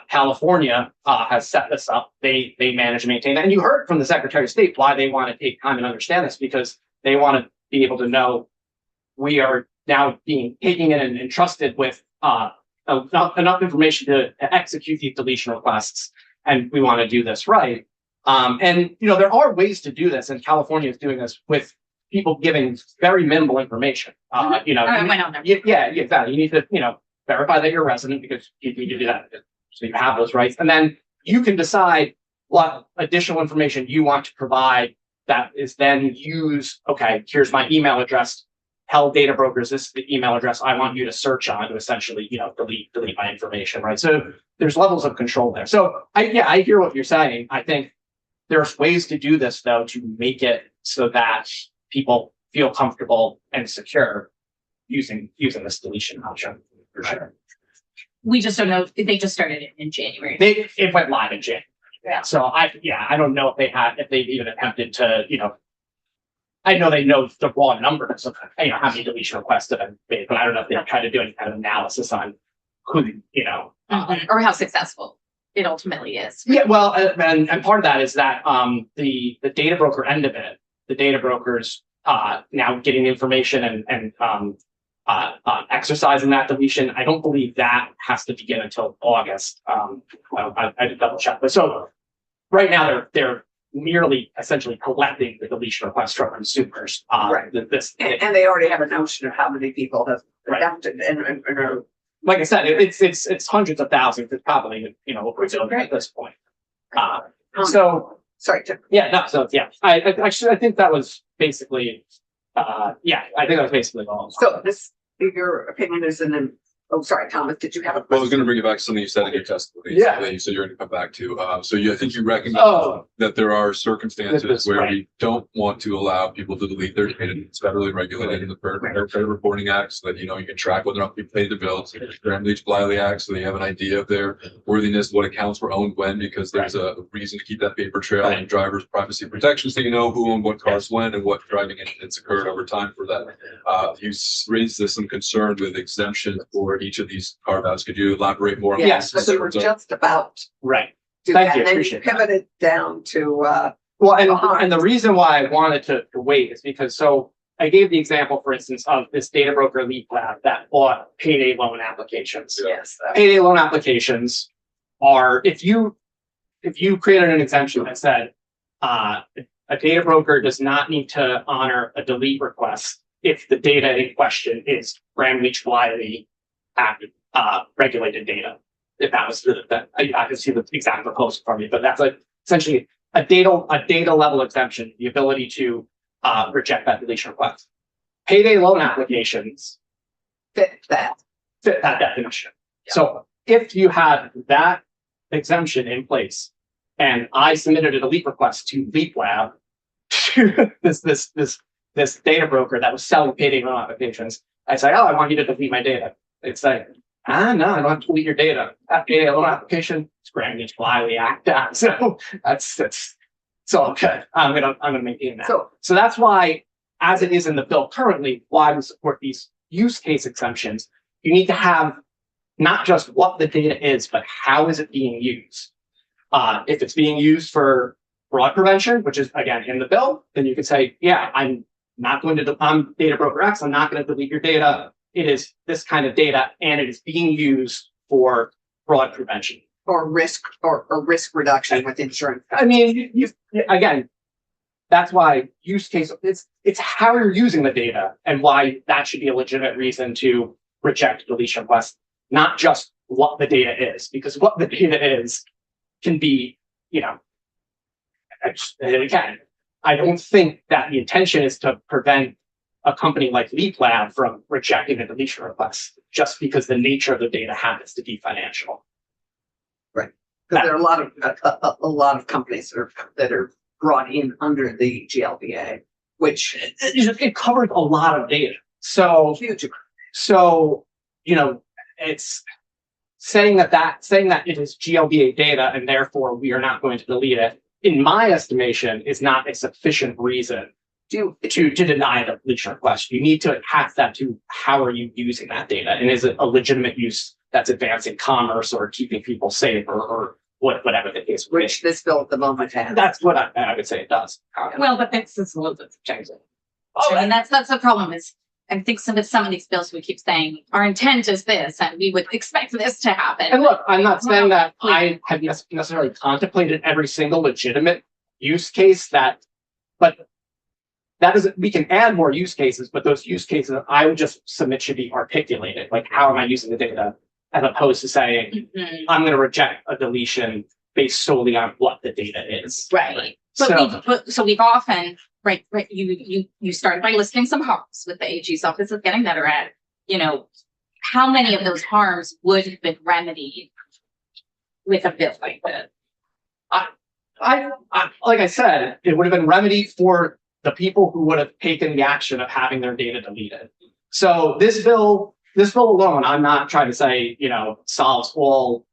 California has set this up. They manage and maintain that. And you heard from the Secretary of State why they want to take time and understand this, because they want to be able to know we are now taking it and entrusted with enough information to execute these deletion requests, and we want to do this right. And there are ways to do this, and California is doing this with people giving very minimal information. I went on there. Yeah, exactly. You need to verify that you're a resident, because you need to do that, so you have those rights, and then you can decide what additional information you want to provide that is then used. Okay, here's my email address. Tell data brokers this is the email address I want you to search on to essentially, delete my information, right? So there's levels of control there. So I hear what you're saying. I think there's ways to do this though, to make it so that people feel comfortable and secure using this deletion option for sure. We just don't know. They just started it in January. It went live in January. Yeah. So I don't know if they've even attempted to, I know they know the raw numbers of how many deletion requests have been made, but I don't know if they've tried to do any kind of analysis on who, Or how successful it ultimately is. Yeah, well, and part of that is that the data broker end of it, the data brokers now getting information and exercising that deletion. I don't believe that has to begin until August. I did double check, but so right now they're merely essentially collecting the deletion requests from consumers. Right. And they already have a notion of how many people have adopted and are. Like I said, it's hundreds of thousands. It's probably at this point. So sorry, Tim. yeah, no, so yeah, I think that was basically I think that was basically all. So this, your opinion is oh, sorry, Thomas, did you have a Well, I was question? going to bring you back to something you said in your testimony. Yeah. That you said you're going to come back to. So I think you recognize Oh. that there are circumstances That's where right. we don't want to allow people to delete their data. It's federally regulated in the Fair Credit Reporting Act, so that you can track whether or not people paid the bills. Gramm-Leach-Bliley Act, so that you have an idea of their worthiness, what accounts were owned when, because there's a reason to keep that paper trail, and drivers' privacy protection, so you know who owned what cars when and what driving incidents occurred over time for that. You raised some concern with exemption for each of these carve-outs. Could you elaborate more on that? Yes, But we were just about Right. to Thank that, you, and then you appreciate that. pivoted down to Well, behind. and the reason why I wanted to wait is because I gave the example, for instance, of this data broker Leap Lab that bought payday loan applications. yes. Payday loan applications are, if you created an exemption that said a data broker does not need to honor a delete request if the data in question is Gramm-Leach-Bliley regulated data. If that was I can see the exact proposal from you, but that's essentially a data level exemption, the ability to reject that deletion request. Payday loan applications Fit that. fit that definition. So if you had that exemption in place, and I submitted a delete request to Leap Lab, to this data broker that was selling payday loan applications, I say, oh, I want you to delete my data. It's like, no, I don't have to delete your data. That payday loan application, it's Gramm-Leach-Bliley Act. So that's all good. I'm gonna maintain that. So that's why, as it is in the bill currently, why we support these use case exemptions. You need to have not just what the data is, but how is it being used. If it's being used for fraud prevention, which is again in the bill, then you could say, yeah, I'm data broker X, I'm not going to delete your data. It is this kind of data, and it is being used for fraud prevention Or risk reduction with insurance. I mean, again, that's why use case, it's how you're using the data and why that should be a legitimate reason to reject deletion requests, not just what the data is, because what the data is can be, and again, I don't think that the intention is to prevent a company like Leap Lab from rejecting a deletion request just because the nature of the data happens to be financial. Because there are a lot of companies that are brought in under the GLBA, which It covers a lot of data. So, huge. it's saying that it is GLBA data and therefore we are not going to delete it, in my estimation, is not a sufficient reason to deny the deletion request. You need to attach that to how are you using that data, and is it a legitimate use that's advancing commerce or keeping people safe or whatever the case would be. Which this bill at the moment has. That's what I would say it does. Well, but it's a little bit subjective. Oh, I mean, that's the problem is, I think some of these bills, we keep saying, our intent is this, and we would expect this to happen. And look, I'm not saying that I have necessarily contemplated every single legitimate use case but that isn't, we can add more use cases, but those use cases I would just submit should be articulated. Like, how am I using the data, as opposed to saying, Mhm. I'm going to reject a deletion based solely on what the data is. Right. So, So we've often, right, you started by listing some harms with the AG's office of getting better at, how many of those harms would have been remedied with a bill like this? I like I said, it would have been remedied for the people who would have taken the action of having their data deleted. So this bill alone, I'm not trying to say, solves all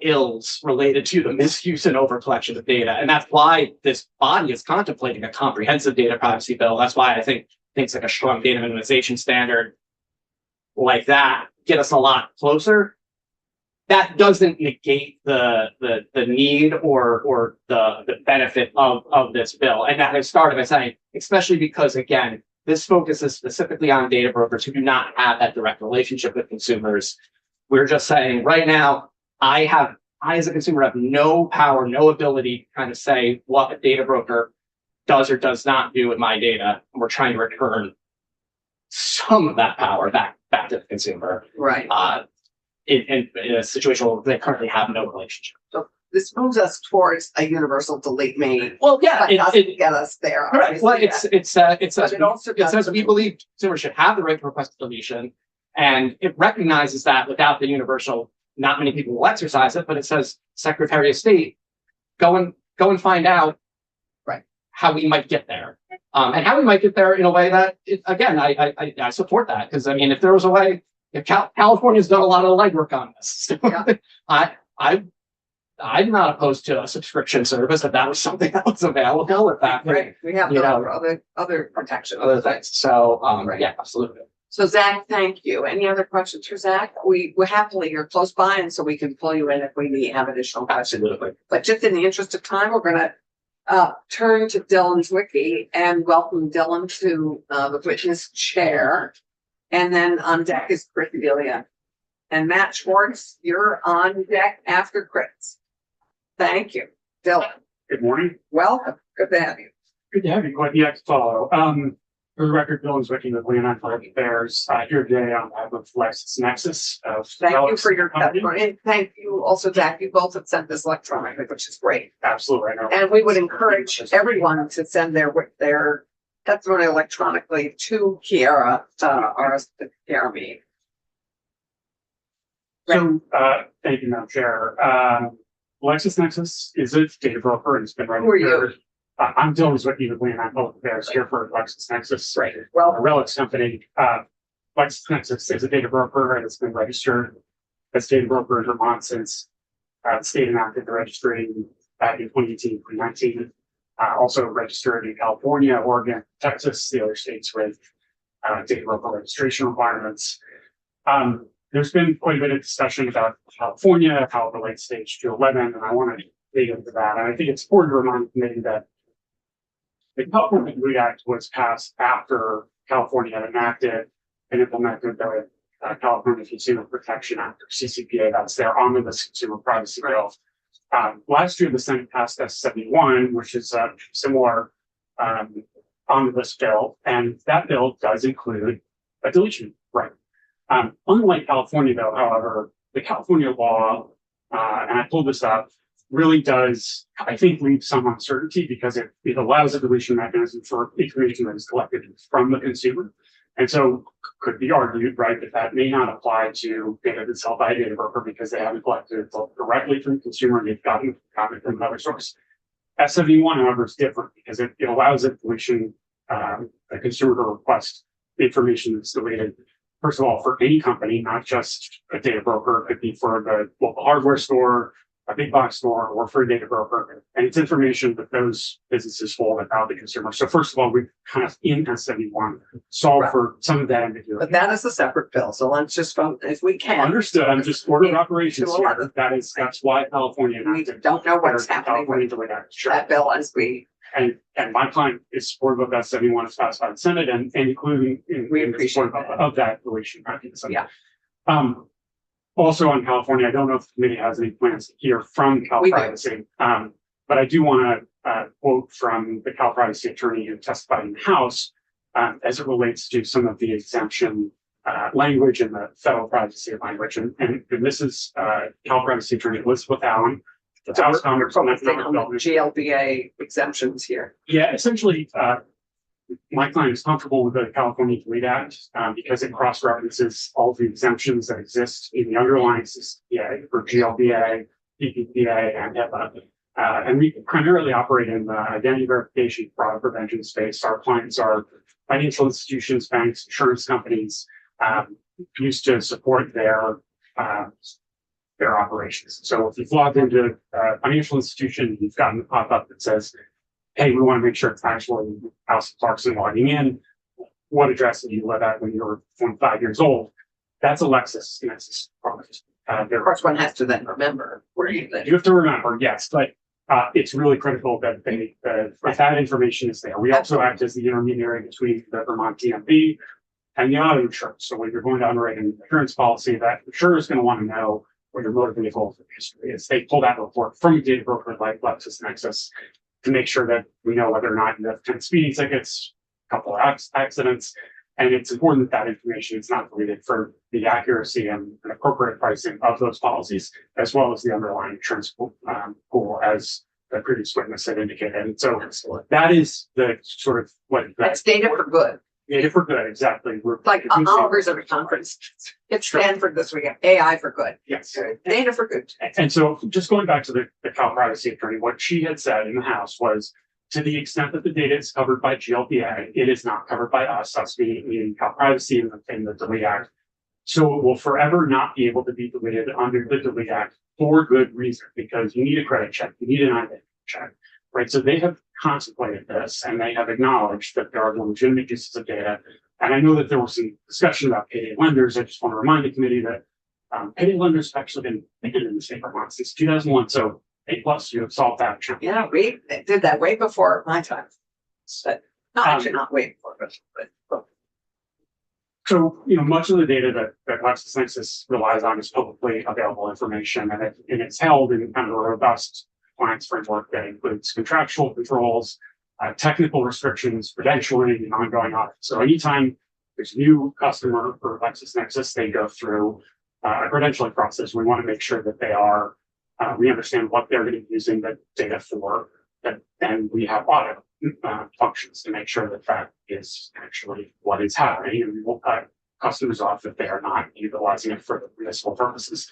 ills related to the misuse and overcollection of data. And that's why this body is contemplating a comprehensive data privacy bill. That's why I think things like a strong data minimization standard like that get us a lot closer. That doesn't negate the need or the benefit of this bill. And that has started by saying, especially because, again, this focuses specifically on data brokers who do not have that direct relationship with consumers. We're just saying right now, I as a consumer have no power, no ability to kind of say what a data broker does or does not do with my data. And we're trying to return some of that power back to the consumer. Right. In a situation where they currently have no relationship. So this moves us towards a universal delete me. Well, yeah, But doesn't get us there. correct. Well, obviously, it says But it also doesn't- we believe consumers should have the right to request a deletion, and it recognizes that without the universal, not many people will exercise it. But it says Secretary of State, go and find out, right, how we might get there, and how we might get there in a way that, again, I support that, because I mean, if there was a way. If California's done a lot of legwork on this, so Yeah. I'm not opposed to a subscription service if that was something that was available. If that, Right, we have you know, other protections. other things. So, Right. yeah, absolutely. So Zach, thank you. Any other questions for Zach? We happily, you're close by, and so we can pull you in if we have additional questions. Absolutely. But just in the interest of time, we're gonna turn to Dylan Zwicky and welcome Dylan to the witness chair. And then on deck is Chris Delia. And Matt Schwartz, you're on deck after Chris. Thank you. Dylan, Good morning. welcome. Good to have you. Good to have you. Quite the ex follow. For the record, Dylan's working with Leonine Public Affairs here today on behalf of LexisNexis. Thank you for your testimony. And thank you also, Zach. You both have sent this electronically, which is great. Absolutely. I know. And we would encourage everyone to send their testimony electronically to Kiara, Kiara me. So, thank you, Madam Chair. LexisNexis is a data broker and it's been right Who are here. I'm Dylan Zwicky with Leonine Public Affairs here for LexisNexis. Right. A Well, Relics company. LexisNexis is a data broker and it's been registered as a data broker in Vermont since the state enacted the registry back in 2018, 2019. Also registered in California, Oregon, Texas, the other states with data broker registration requirements. There's been quite a bit of discussion about California, how it relates to H211, and I want to dig into that. And I think it's important to remind the committee that the California Complete Act was passed after California had enacted and implemented the California Consumer Protection Act, or CCPA. That's their omnibus consumer privacy bill. Last year, the Senate passed S71, which is a similar omnibus bill, and that bill does include a deletion right. Unlike California, though, however, the California law, and I pulled this up, really does, I think, leave some uncertainty because it allows a deletion mechanism for information that is collected from the consumer. And so could be argued, right, that that may not apply to data that's held by a data broker because they haven't collected it directly from the consumer and they've gotten it from another source. S71, however, is different because it allows a deletion, a consumer to request information that's deleted. First of all, for any company, not just a data broker, it could be for the local hardware store, a big box store, or for a data broker. And it's information that those businesses hold about the consumer. So first of all, we've kind of in S71 solved for some of that ambiguity. But that is a separate bill. So let's just vote if we can. Understood. I'm just order of operations here. 211. That's why California. We don't know what's happening with Sure. that bill as we, And my client is supportive of that 71 as passed by the Senate and including We in appreciate support of that relation mechanism. Yeah. Also on California, I don't know if the committee has any plans to hear from Cal We do. Privacy. But I do want to quote from the Cal Privacy attorney who testified in the House as it relates to some of the exemption language in the federal privacy language. And this is Cal Privacy attorney Elizabeth Allen. It's our Congress on that on the GLBA exemptions here. Yeah, essentially, my client is comfortable with the California Delete Act because it cross-references all the exemptions that exist in the underlying CCPA for GLBA, PPPA, and HIPAA. And we primarily operate in the identity verification fraud prevention space. Our clients are financial institutions, banks, insurance companies, used to support their operations. So if you've logged into a financial institution, you've gotten a pop-up that says, hey, we want to make sure it's actually House Clarkson logging in. What address did you live at when you were 25 years old? That's a LexisNexis product. Of course, one has to then remember where you live. You have to remember, yes, but it's really critical that that information is there. We also act as the intermediary between the Vermont DMV and the auto insurance. So when you're going to underwrite an insurance policy, that insurer is going to want to know what your motor vehicle history is. They pull that report from a data broker like LexisNexis to make sure that we know whether or not you have 10 speeding tickets, a couple of accidents. And it's important that that information is not deleted for the accuracy and appropriate pricing of those policies, as well as the underlying insurance pool, as the previous witness had indicated. And so that is the sort of what That's data for good. data for good, exactly. We're Like Oliver's at a conference. It's Stanford this weekend. AI for good. yes. Data for good. And so just going back to the Cal Privacy attorney, what she had said in the House was, to the extent that the data is covered by GLBA, it is not covered by us meaning Cal Privacy in the Delete Act. So it will forever not be able to be deleted under the Delete Act for good reason, because you need a credit check, you need an identity check, right? So they have contemplated this and they have acknowledged that there are legitimate uses of data. And I know that there was some discussion about payday lenders. I just want to remind the committee that payday lenders have actually been in the state of Vermont since 2001. So A+, you have solved that challenge. Yeah, we did that way before my time. But not actually not way before, but So, much of the data that LexisNexis relies on is publicly available information, and it's held in kind of a robust compliance framework that includes contractual controls, technical restrictions, credentialing, and ongoing audit. So anytime there's a new customer for LexisNexis, they go through a credentialing process. We want to make sure that we understand what they're going to be using the data for, and we have audit functions to make sure that that is actually what is happening, and we will cut customers off if they are not utilizing it for municipal purposes.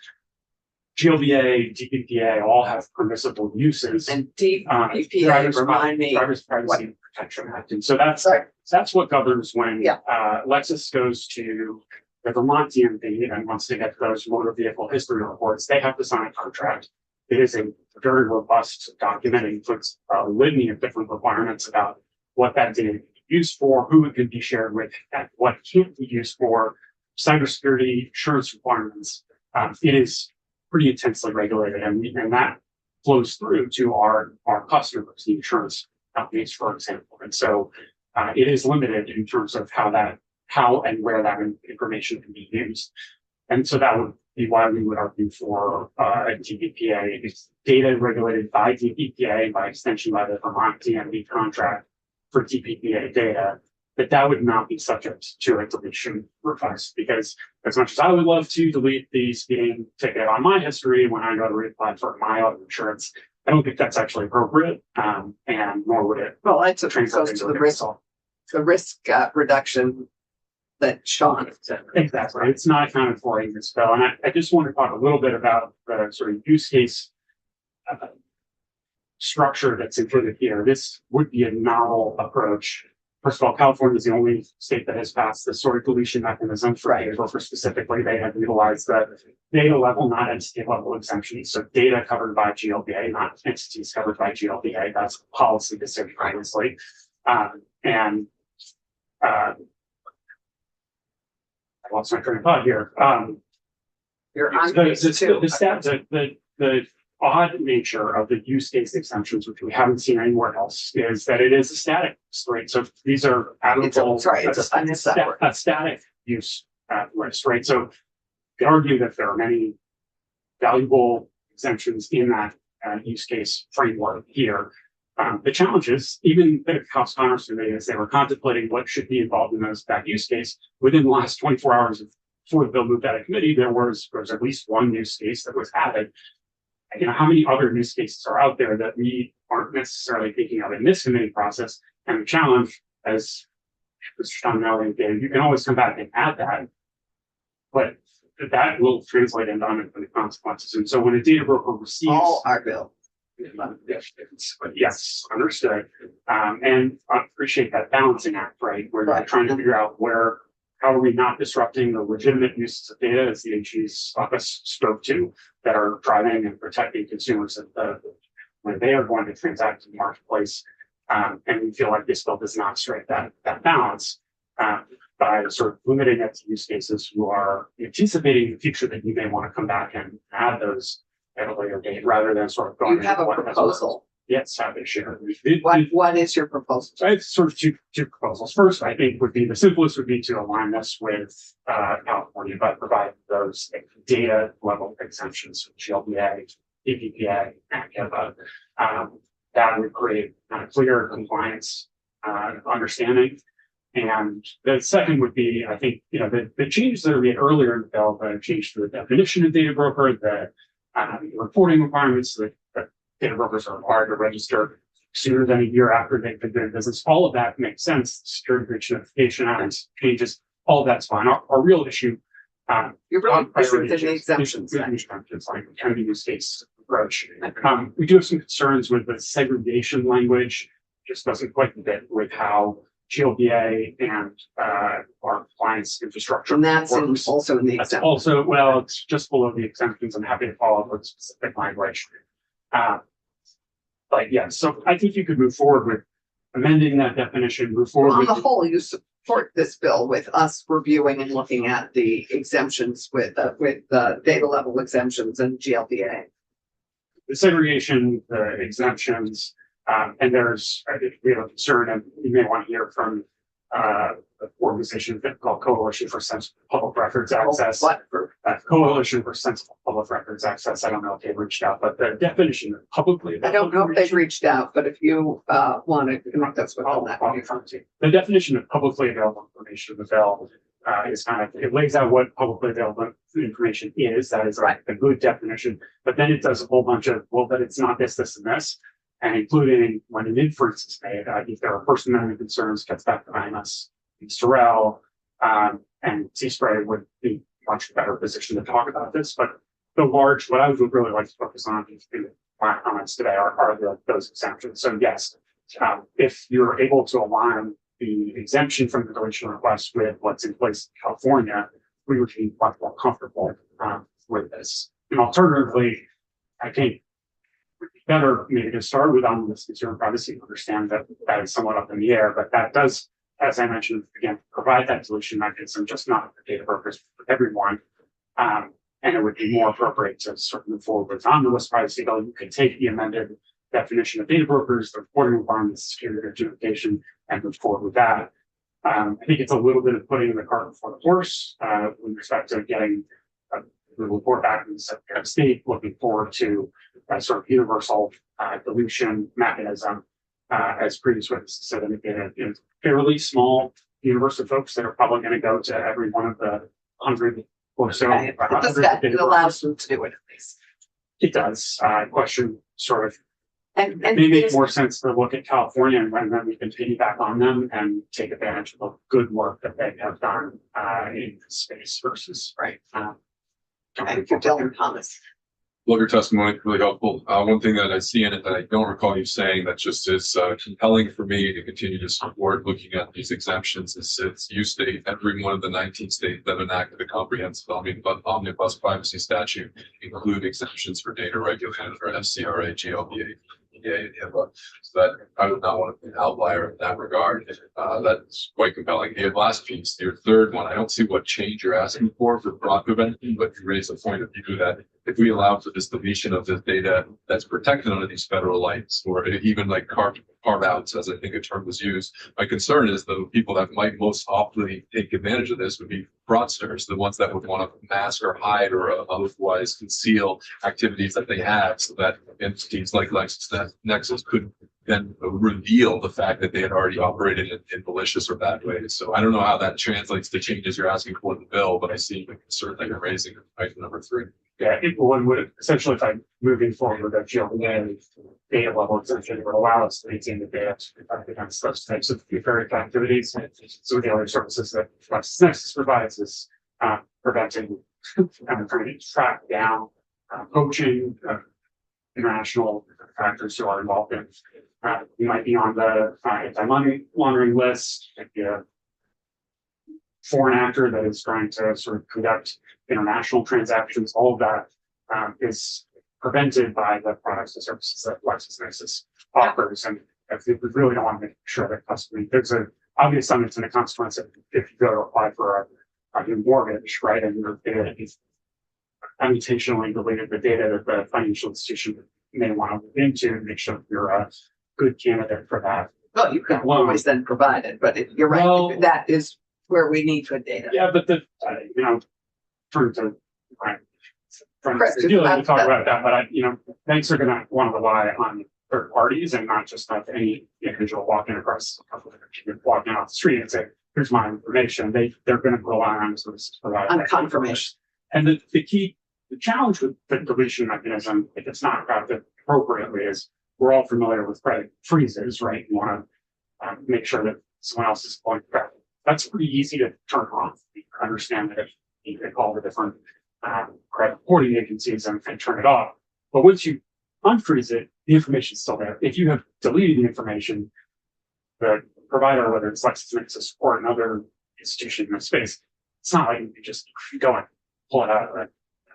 GLBA, DPPA all have permissible uses. and DPPA, Driver's remind me. Driver's Privacy Protection Act. And so that's what governs when Yeah. Lexus goes to the Vermont DMV and wants to get those motor vehicle history reports. They have to sign a contract. It is a very robust document. It includes a litany of different requirements about what that data can be used for, who it can be shared with, and what can't be used for, cybersecurity, insurance requirements. It is pretty intensely regulated, and that flows through to our customers, the insurance companies, for example. And so it is limited in terms of how and where that information can be used. And so that would be why we would argue for a DPPA. It's data regulated by DPPA, by extension by the Vermont DMV contract for DPPA data. that would not be subject to a deletion request, because as much as I would love to delete the speeding ticket on my history when I go to reapply for my auto insurance, I don't think that's actually appropriate, and nor would it. Well, it's a translate goes to into the risk reduction that Sean said. Exactly. It's not accounted for in this bill. And I just want to talk a little bit about the sort of use case structure that's included here. This would be a novel approach. First of all, California is the only state that has passed this sort of deletion mechanism for data brokers specifically. They have utilized the data level, not entity level exemptions. So data covered by GLBA, not entities covered by GLBA. That's a policy decision, obviously. I lost my train of thought here. You're on page two. The odd nature of the use case exemptions, which we haven't seen anywhere else, is that it is a static rate. So these are applicable. A static use list, right? So you can argue that there are many valuable exemptions in that use case framework here. The challenge is, even the House Commerce Committee, as they were contemplating what should be involved in that use case, within the last 24 hours before the bill moved out of committee, there was at least one use case that was added. You know, how many other use cases are out there that we aren't necessarily thinking of in this committee process? And the challenge, as Mr. Tominelli indicated, you can always come back and add that, but that will translate into unintended consequences. And so when a data broker receives all our bill. Yes, understood. And I appreciate that balancing act, right? Where you're trying to figure out how are we not disrupting the legitimate uses of data, as the AG's office spoke to, that are driving and protecting consumers when they are going to transact in the marketplace. And we feel like this bill does not strike that balance by sort of limiting it to use cases who are anticipating the future that you may want to come back and add those at a later date, rather than sort of going. You have a proposal. Yes, happy to share. What is your proposal? So I have sort of two proposals. First, I think the simplest would be to align this with California, but provide those data level exemptions, GLBA, EPPA, and HIPAA. That would create kind of clear compliance understanding. And the second would be, I think, the changes that are made earlier in the bill, the change to the definition of data broker, the reporting requirements that data brokers are required to register sooner than a year after they've been doing business. All of that makes sense. Security Breach Notification Act changes, all of that's fine. Our real issue, you're really pushing the exemptions. It's like kind of a use case approach. We do have some concerns with the segregation language. Just doesn't quite fit with how GLBA and our compliance infrastructure. And that's works. Also in the That's exemption. also, well, it's just below the exemptions. I'm happy to follow up with specific language. But yeah, so I think you could move forward with amending that definition, move forward. On the whole, you support this bill with us reviewing and looking at the exemptions with the data level exemptions and GLBA. The segregation, the exemptions, and we have a concern, and you may want to hear from an organization called Coalition for Sensible Public Records Access. Coalition for Sensible Public Records Access. I don't know if they've reached out, but the definition of publicly. I don't know if they've reached out, but if you want to connect us with that. The definition of publicly available information of the bill is it lays out what publicly available information is. That is a good definition, but then it does a whole bunch of, but it's not this, this, and this. And including when an inference is made, if there are First Amendment concerns, gets back to IMS, Sorrell, and Seaspray would be much better position to talk about this. But what I would really like to focus on in my comments today are those exemptions. So yes, if you're able to align the exemption from the deletion request with what's in place in California, we would be much more comfortable with this. And alternatively, I think better maybe to start with on this consumer privacy, understand that is somewhat up in the air, but that does, as I mentioned, again, provide that deletion mechanism, just not for data brokers, for everyone. And it would be more appropriate to sort of move forward with omnibus privacy bill. You could take the amended definition of data brokers, the reporting requirements, security notification, and move forward with that. I think it's a little bit of putting the cart before the horse with respect to getting the report back from the Secretary of State, looking forward to a sort of universal deletion mechanism, as previous witnesses said, indicated, fairly small universe of folks that are probably going to go to every one of the 100 or so. Okay, it allows them to do it at least. It does. Question sort of And may make more sense to look at California and then we can piggyback on them and take advantage of the good work that they have done in this space versus Right. Thank you, Dylan Thomas. Love your testimony, really helpful. One thing that I see in it that I don't recall you saying that just is compelling for me to continue to support looking at these exemptions is it's you state every one of the 19 states that enacted a comprehensive omnibus privacy statute include exemptions for data regulators or FCRA, GLBA, EA, and HIPAA. So that I would not want to be an outlier in that regard. That's quite compelling. The last piece, your third one, I don't see what change you're asking for fraud prevention, but you raise a point of view that if we allow for this deletion of this data that's protected under these federal rights, or even like carve outs, as I think a term was used, my concern is the people that might most often take advantage of this would be fraudsters, the ones that would want to mask or hide or otherwise conceal activities that they have, so that entities like LexisNexis could then reveal the fact that they had already operated in malicious or bad ways. So I don't know how that translates to changes you're asking for in the bill, but I see the concern that you're raising in item number 3. Yeah, one would essentially, if I'm moving forward with a GLBA data level exemption, would allow us to maintain the data to protect against those types of nefarious activities. So the other services that LexisNexis provides is preventing and trying to track down poaching, international factors who are involved in. You might be on the anti-money laundering list, might be a foreign actor that is trying to sort of conduct international transactions. All of that is prevented by the products and services that LexisNexis offers. And I think we really don't want to make sure that customers, there's an obvious unintended consequence if you go to apply for a new mortgage, right? And your data is unintentionally deleted the data that the financial institution may want to look into, make sure you're a good candidate for that. Well, you can always then provide it, but you're right, Well, that is where we need good data. Yeah, but turn to Chris, to talk about that, but banks are gonna want to rely on third parties and not just like any individual walking off the street and say, here's my information. They're gonna rely on service providers. On confirmation. And the challenge with the deletion mechanism, if it's not crafted appropriately, is we're all familiar with credit freezes, right? You want to make sure that someone else is going to. That's pretty easy to turn off. You understand that if you can call the different credit reporting agencies and turn it off. But once you unfreeze it, the information is still there. If you have deleted the information, the provider, whether it's LexisNexis or another institution in the space, it's not like you can just go and pull it out of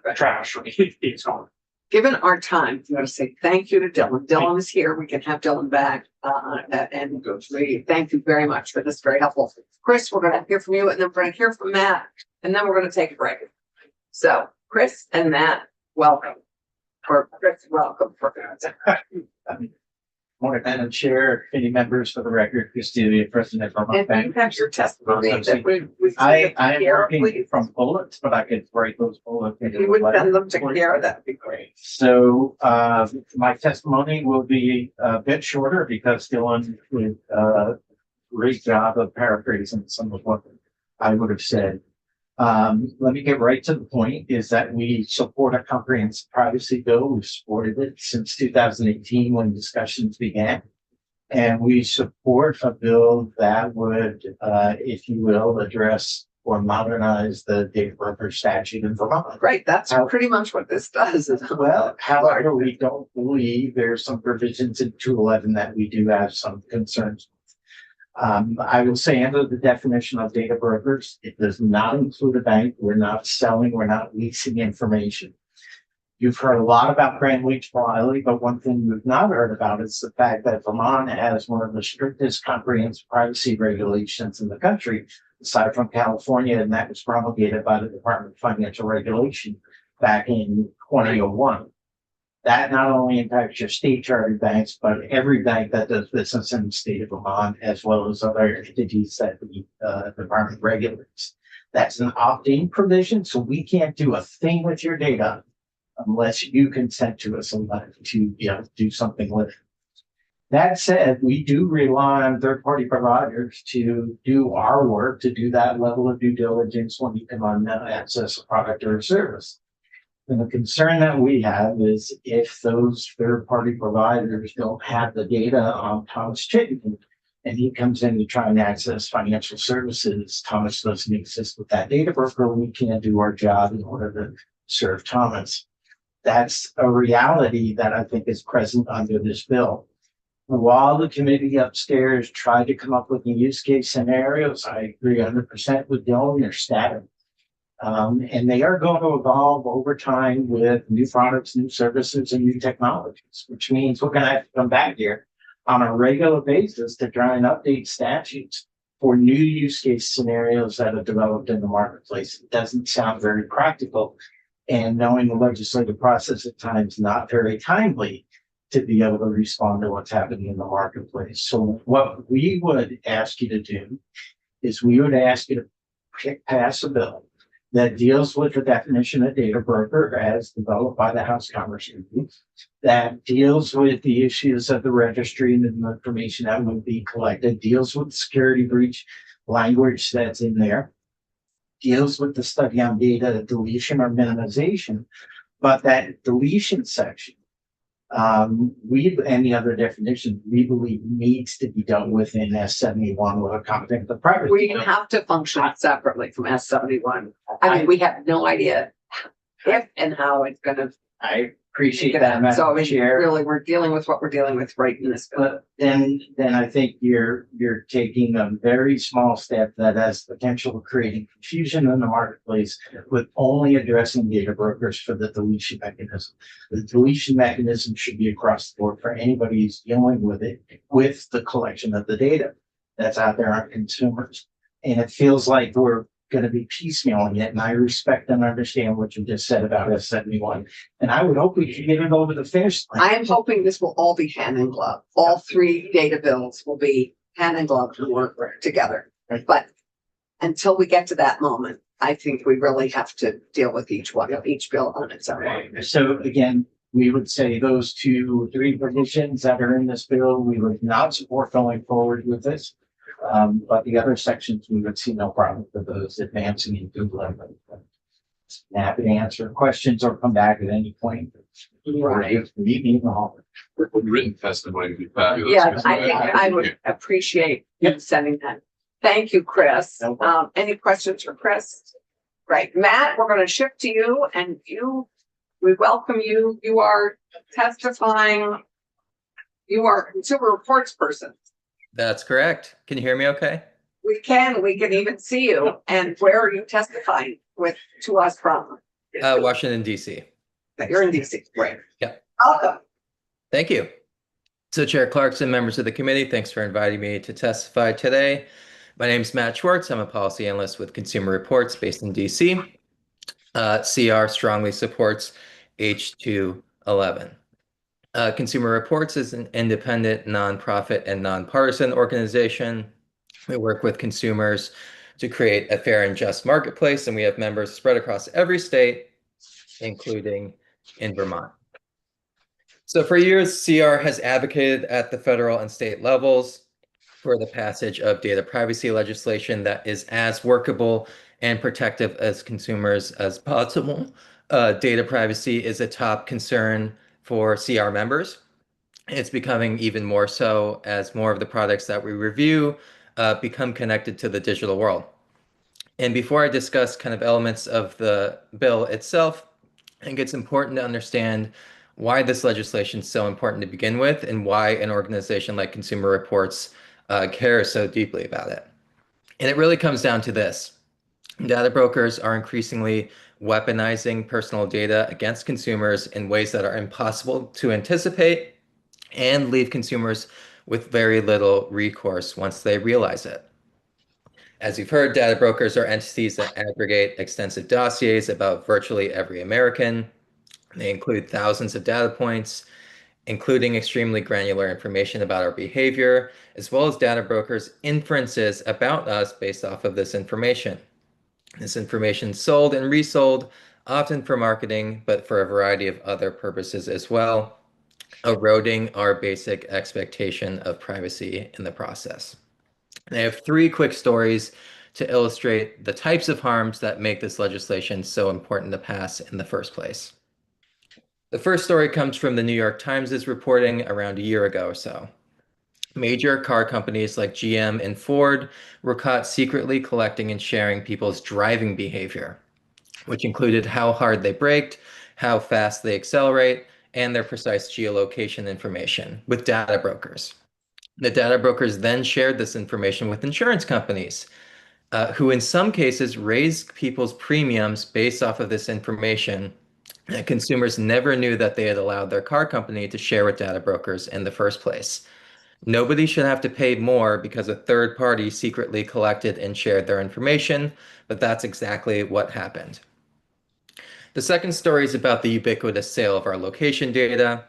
the trash or it's gone. Given our time, I'm going to say thank you to Dylan. Dylan is here. We can have Dylan back and go through. Thank you very much for this. Very helpful. Chris, we're going to hear from you, and then we're going to hear from Matt, and then we're going to take a break. So, Chris and Matt, welcome. Or Chris, welcome. Morning, Madam Chair, committee members, for the record, Christina, President of Vermont And Bank. you have your testimony that we I am Kiara, working please. from bullets, but I could write those bullets. If you would send them to Kiara, that'd be great. So, my testimony will be a bit shorter because Dylan did a great job of paraphrasing some of what I would have said. Let me get right to the point, is that we support a comprehensive privacy bill. We've supported it since 2018 when discussions began. And we support a bill that would, if you will, address or modernize the data broker statute in Vermont. Great. That's pretty much what this does. Well, however, we don't believe there's some provisions in 211 that we do have some concerns. I will say under the definition of data brokers, it does not include a bank. We're not selling, we're not leasing information. You've heard a lot about Grand Leach Wiley, but one thing you've not heard about is the fact that Vermont has one of the strictest comprehensive privacy regulations in the country, aside from California, and that was promulgated by the Department of Financial Regulation back in 2001. That not only impacts your state chartered banks, but every bank that does business in the state of Vermont, as well as other entities that the department regulates. That's an opt-in provision, so we can't do a thing with your data unless you consent to us to do something with it. That said, we do rely on third-party providers to do our work, to do that level of due diligence when you can access a product or a service. And the concern that we have is if those third-party providers don't have the data on Thomas Chittenden, and he comes in to try and access financial services, Thomas doesn't exist with that data broker, we can't do our job in order to serve Thomas. That's a reality that I think is present under this bill. While the committee upstairs tried to come up with the use case scenarios, I agree 100% with Dylan, they're static. And they are going to evolve over time with new products, new services, and new technologies, which means we're going to have to come back here on a regular basis to try and update statutes for new use case scenarios that are developed in the marketplace. It doesn't sound very practical, and knowing the legislative process at times not very timely to be able to respond to what's happening in the marketplace. So what we would ask you to do is we would ask you to pass a bill that deals with the definition of data broker as developed by the House Commerce Committee, that deals with the issues of the registry and the information that would be collected, deals with security breach language that's in there, deals with the study on data deletion or minimization, but that deletion section, any other definition we believe needs to be dealt with in S71 with a content of privacy. We have to function separately from S71. I mean, we have no idea if and how it's gonna. I appreciate that, So I Madam mean, Chair. really, we're dealing with what we're dealing with right in this bill. But then I think you're taking a very small step that has potential of creating confusion in the marketplace with only addressing data brokers for the deletion mechanism. The deletion mechanism should be across the board for anybody who's dealing with it, with the collection of the data that's out there on consumers. And it feels like we're going to be piecemealing it. And I respect and understand what you just said about S71. And I would hope we can get it over the finish line. I am hoping this will all be hand in glove. All three data bills will be hand in glove to work together. Right. But until we get to that moment, I think we really have to deal with each bill on its own. So again, we would say those 2 or 3 provisions that are in this bill, we would not support going forward with this. But the other sections, we would see no problem with those advancing into them. Happy to answer questions or come back at any point. Right. Meet me in the hall. Written testimony would be fabulous. Yeah, I think I would appreciate you sending that. Thank you, Chris. No problem. Any questions for Chris? Right, Matt, we're going to shift to you, and we welcome you. You are testifying. You are a consumer reports person. That's correct. Can you hear me okay? We can even see you. And where are you testifying to us from? Washington, D.C. You're in DC, right? Yeah. Welcome. Thank you. So Chair Clarkson, members of the committee, thanks for inviting me to testify today. My name is Matt Schwartz. I'm a policy analyst with Consumer Reports based in DC. CR strongly supports H2 11. Consumer Reports is an independent, nonprofit, and nonpartisan organization. We work with consumers to create a fair and just marketplace, and we have members spread across every state, including in Vermont. So for years, CR has advocated at the federal and state levels for the passage of data privacy legislation that is as workable and protective as consumers as possible. Data privacy is a top concern for CR members. It's becoming even more so as more of the products that we review become connected to the digital world. And before I discuss kind of elements of the bill itself, I think it's important to understand why this legislation is so important to begin with and why an organization like Consumer Reports cares so deeply about it. And it really comes down to this. Data brokers are increasingly weaponizing personal data against consumers in ways that are impossible to anticipate and leave consumers with very little recourse once they realize it. As you've heard, data brokers are entities that aggregate extensive dossiers about virtually every American. They include thousands of data points, including extremely granular information about our behavior, as well as data brokers' inferences about us based off of this information. This information is sold and resold, often for marketing, but for a variety of other purposes as well. eroding our basic expectation of privacy in the process. And I have three quick stories to illustrate the types of harms that make this legislation so important to pass in the first place. The first story comes from the New York Times' reporting around a year ago or so. Major car companies like GM and Ford were caught secretly collecting and sharing people's driving behavior, which included how hard they braked, how fast they accelerate, and their precise geolocation information with data brokers. The data brokers then shared this information with insurance companies, who in some cases raised people's premiums based off of this information that consumers never knew that they had allowed their car company to share with data brokers in the first place. Nobody should have to pay more because a third party secretly collected and shared their information, but that's exactly what happened. The second story is about the ubiquitous sale of our location data.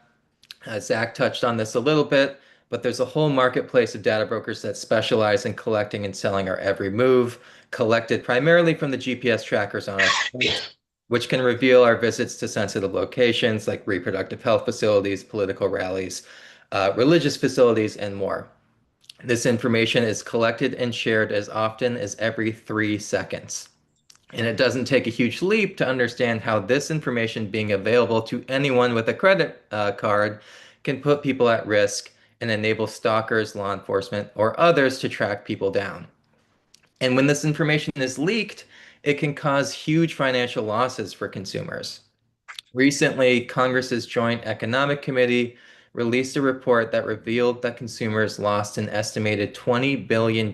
Zach touched on this a little bit, but there's a whole marketplace of data brokers that specialize in collecting and selling our every move, collected primarily from the GPS trackers on our site, which can reveal our visits to sensitive locations like reproductive health facilities, political rallies, religious facilities, and more. This information is collected and shared as often as every 3 seconds. And it doesn't take a huge leap to understand how this information being available to anyone with a credit card can put people at risk and enable stalkers, law enforcement, or others to track people down. And when this information is leaked, it can cause huge financial losses for consumers. Recently, Congress's Joint Economic Committee released a report that revealed that consumers lost an estimated $20 billion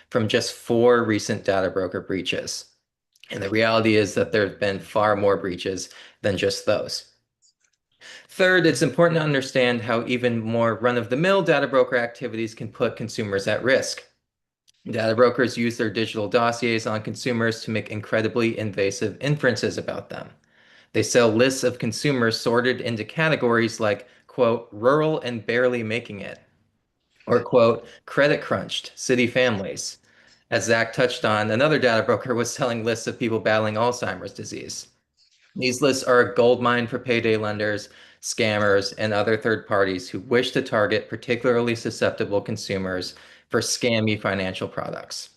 from just 4 recent data broker breaches. And the reality is that there have been far more breaches than just those. Third, it's important to understand how even more run-of-the-mill data broker activities can put consumers at risk. Data brokers use their digital dossiers on consumers to make incredibly invasive inferences about them. They sell lists of consumers sorted into categories like, quote, rural and barely making it, or, quote, credit crunched, city families. As Zach touched on, another data broker was selling lists of people battling Alzheimer's disease. These lists are a goldmine for payday lenders, scammers, and other third parties who wish to target particularly susceptible consumers for scammy financial products.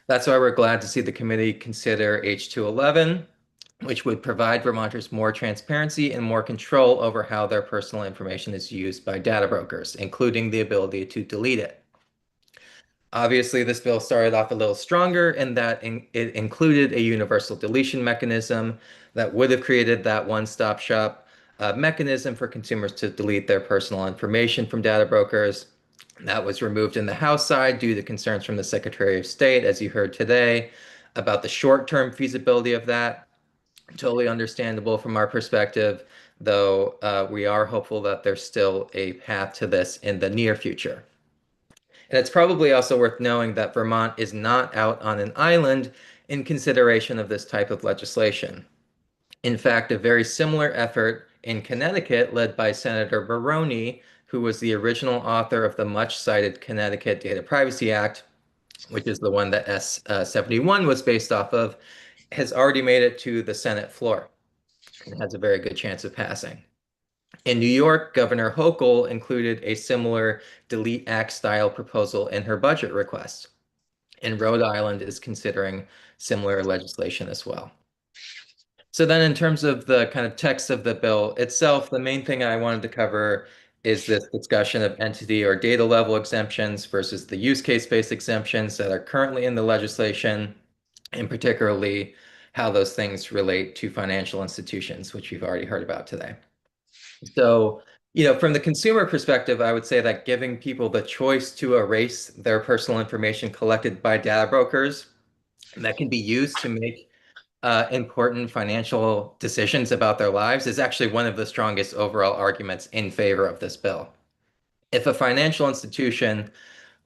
That's why we're glad to see the committee consider H211, which would provide Vermonters more transparency and more control over how their personal information is used by data brokers, including the ability to delete it. Obviously, this bill started off a little stronger in that it included a universal deletion mechanism that would have created that one-stop shop mechanism for consumers to delete their personal information from data brokers. That was removed in the House side due to concerns from the Secretary of State, as you heard today, about the short-term feasibility of that. Totally understandable from our perspective, though we are hopeful that there's still a path to this in the near future. And it's probably also worth knowing that Vermont is not out on an island in consideration of this type of legislation. In fact, a very similar effort in Connecticut, led by Senator Baroni, who was the original author of the much-cited Connecticut Data Privacy Act, which is the one that S71 was based off of, has already made it to the Senate floor and has a very good chance of passing. In New York, Governor Hochul included a similar Delete Act style proposal in her budget request. And Rhode Island is considering similar legislation as well. So then in terms of the kind of text of the bill itself, the main thing I wanted to cover is this discussion of entity or data level exemptions versus the use case-based exemptions that are currently in the legislation, and particularly how those things relate to financial institutions, which we've already heard about today. So, from the consumer perspective, I would say that giving people the choice to erase their personal information collected by data brokers that can be used to make important financial decisions about their lives is actually one of the strongest overall arguments in favor of this bill. If a financial institution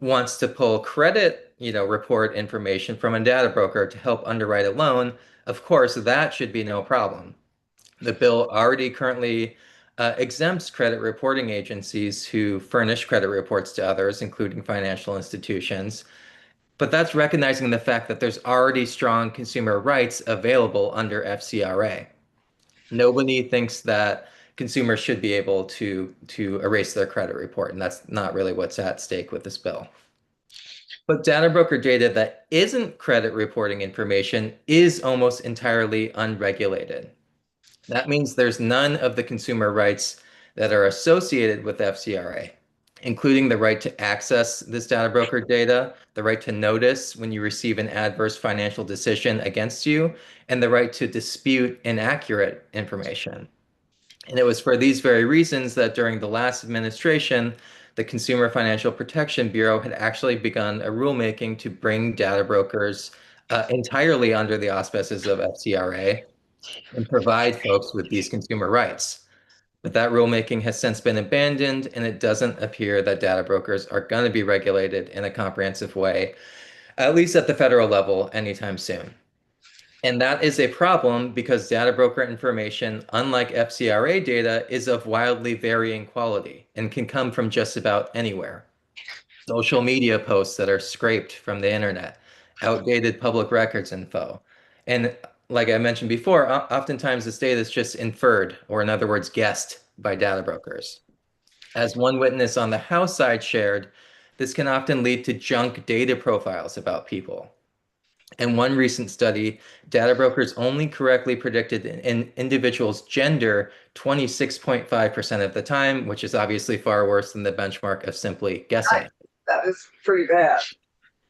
wants to pull credit, report information from a data broker to help underwrite a loan, of course, that should be no problem. The bill already currently exempts credit reporting agencies who furnish credit reports to others, including financial institutions. But that's recognizing the fact that there's already strong consumer rights available under FCRA. Nobody thinks that consumers should be able to erase their credit report, and that's not really what's at stake with this bill. But data broker data that isn't credit reporting information is almost entirely unregulated. That means there's none of the consumer rights that are associated with FCRA, including the right to access this data broker data, the right to notice when you receive an adverse financial decision against you, and the right to dispute inaccurate information. And it was for these very reasons that during the last administration, the Consumer Financial Protection Bureau had actually begun a rulemaking to bring data brokers entirely under the auspices of FCRA and provide folks with these consumer rights. But that rulemaking has since been abandoned, and it doesn't appear that data brokers are going to be regulated in a comprehensive way, at least at the federal level, anytime soon. And that is a problem because data broker information, unlike FCRA data, is of wildly varying quality and can come from just about anywhere. Social media posts that are scraped from the internet, outdated public records info. And like I mentioned before, oftentimes this data is just inferred, or in other words, guessed by data brokers. As one witness on the House side shared, this can often lead to junk data profiles about people. In one recent study, data brokers only correctly predicted an individual's gender 26.5% of the time, which is obviously far worse than the benchmark of simply guessing. That is pretty bad.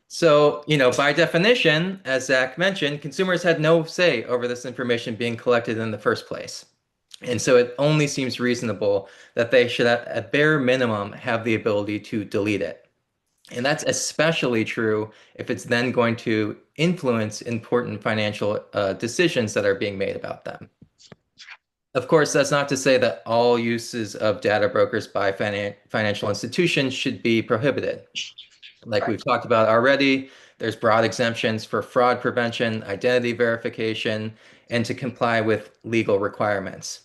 So, by definition, as Zach mentioned, consumers had no say over this information being collected in the first place. And so it only seems reasonable that they should, at bare minimum, have the ability to delete it. And that's especially true if it's then going to influence important financial decisions that are being made about them. Of course, that's not to say that all uses of data brokers by financial institutions should be prohibited. Like we've talked about already, there's broad exemptions for fraud prevention, identity verification, and to comply with legal requirements.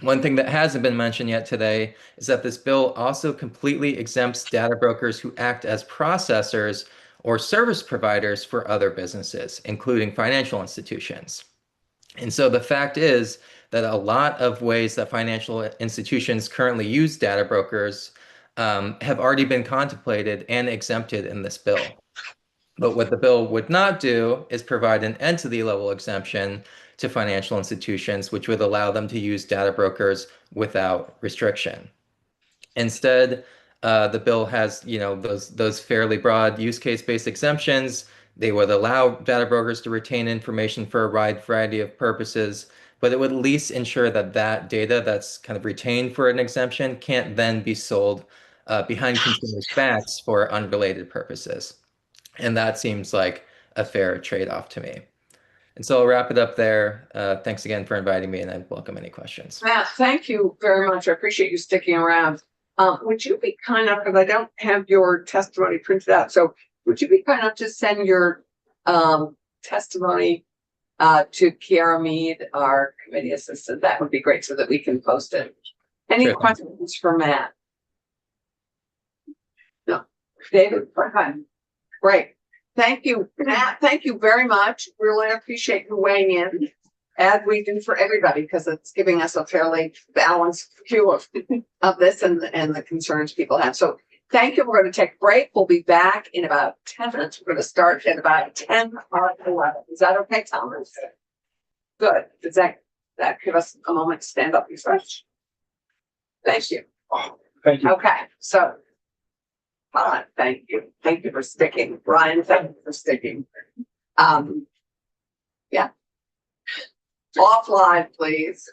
One thing that hasn't been mentioned yet today is that this bill also completely exempts data brokers who act as processors or service providers for other businesses, including financial institutions. And so the fact is that a lot of ways that financial institutions currently use data brokers have already been contemplated and exempted in this bill. But what the bill would not do is provide an entity level exemption to financial institutions, which would allow them to use data brokers without restriction. Instead, the bill has, those fairly broad use case-based exemptions. They would allow data brokers to retain information for a wide variety of purposes, but it would at least ensure that that data that's kind of retained for an exemption can't then be sold behind consumers' backs for unrelated purposes. And that seems like a fair trade-off to me. And so I'll wrap it up there. Thanks again for inviting me, and I welcome any questions. Matt, thank you very much. I appreciate you sticking around. Would you be kind enough, because I don't have your testimony printed out, so would you be kind enough to send your testimony to Kiara Mead, our committee assistant? That would be great so that we can post it. Any Sure. questions for Matt? No. David, fine. Great. Thank you, Matt. Thank you very much. Really appreciate you weighing in, as we do for everybody, because it's giving us a fairly balanced view of this and the concerns people have. So thank you. We're going to take a break. We'll be back in about 10 minutes. We're going to start at about 10 or 11. Is that okay, Thomas? Good. Does that give us a moment to stand up and stretch? Thank you. Thank you. Okay, so thank you. Thank you for sticking. Brian, thank you for sticking. Yeah. Offline, please.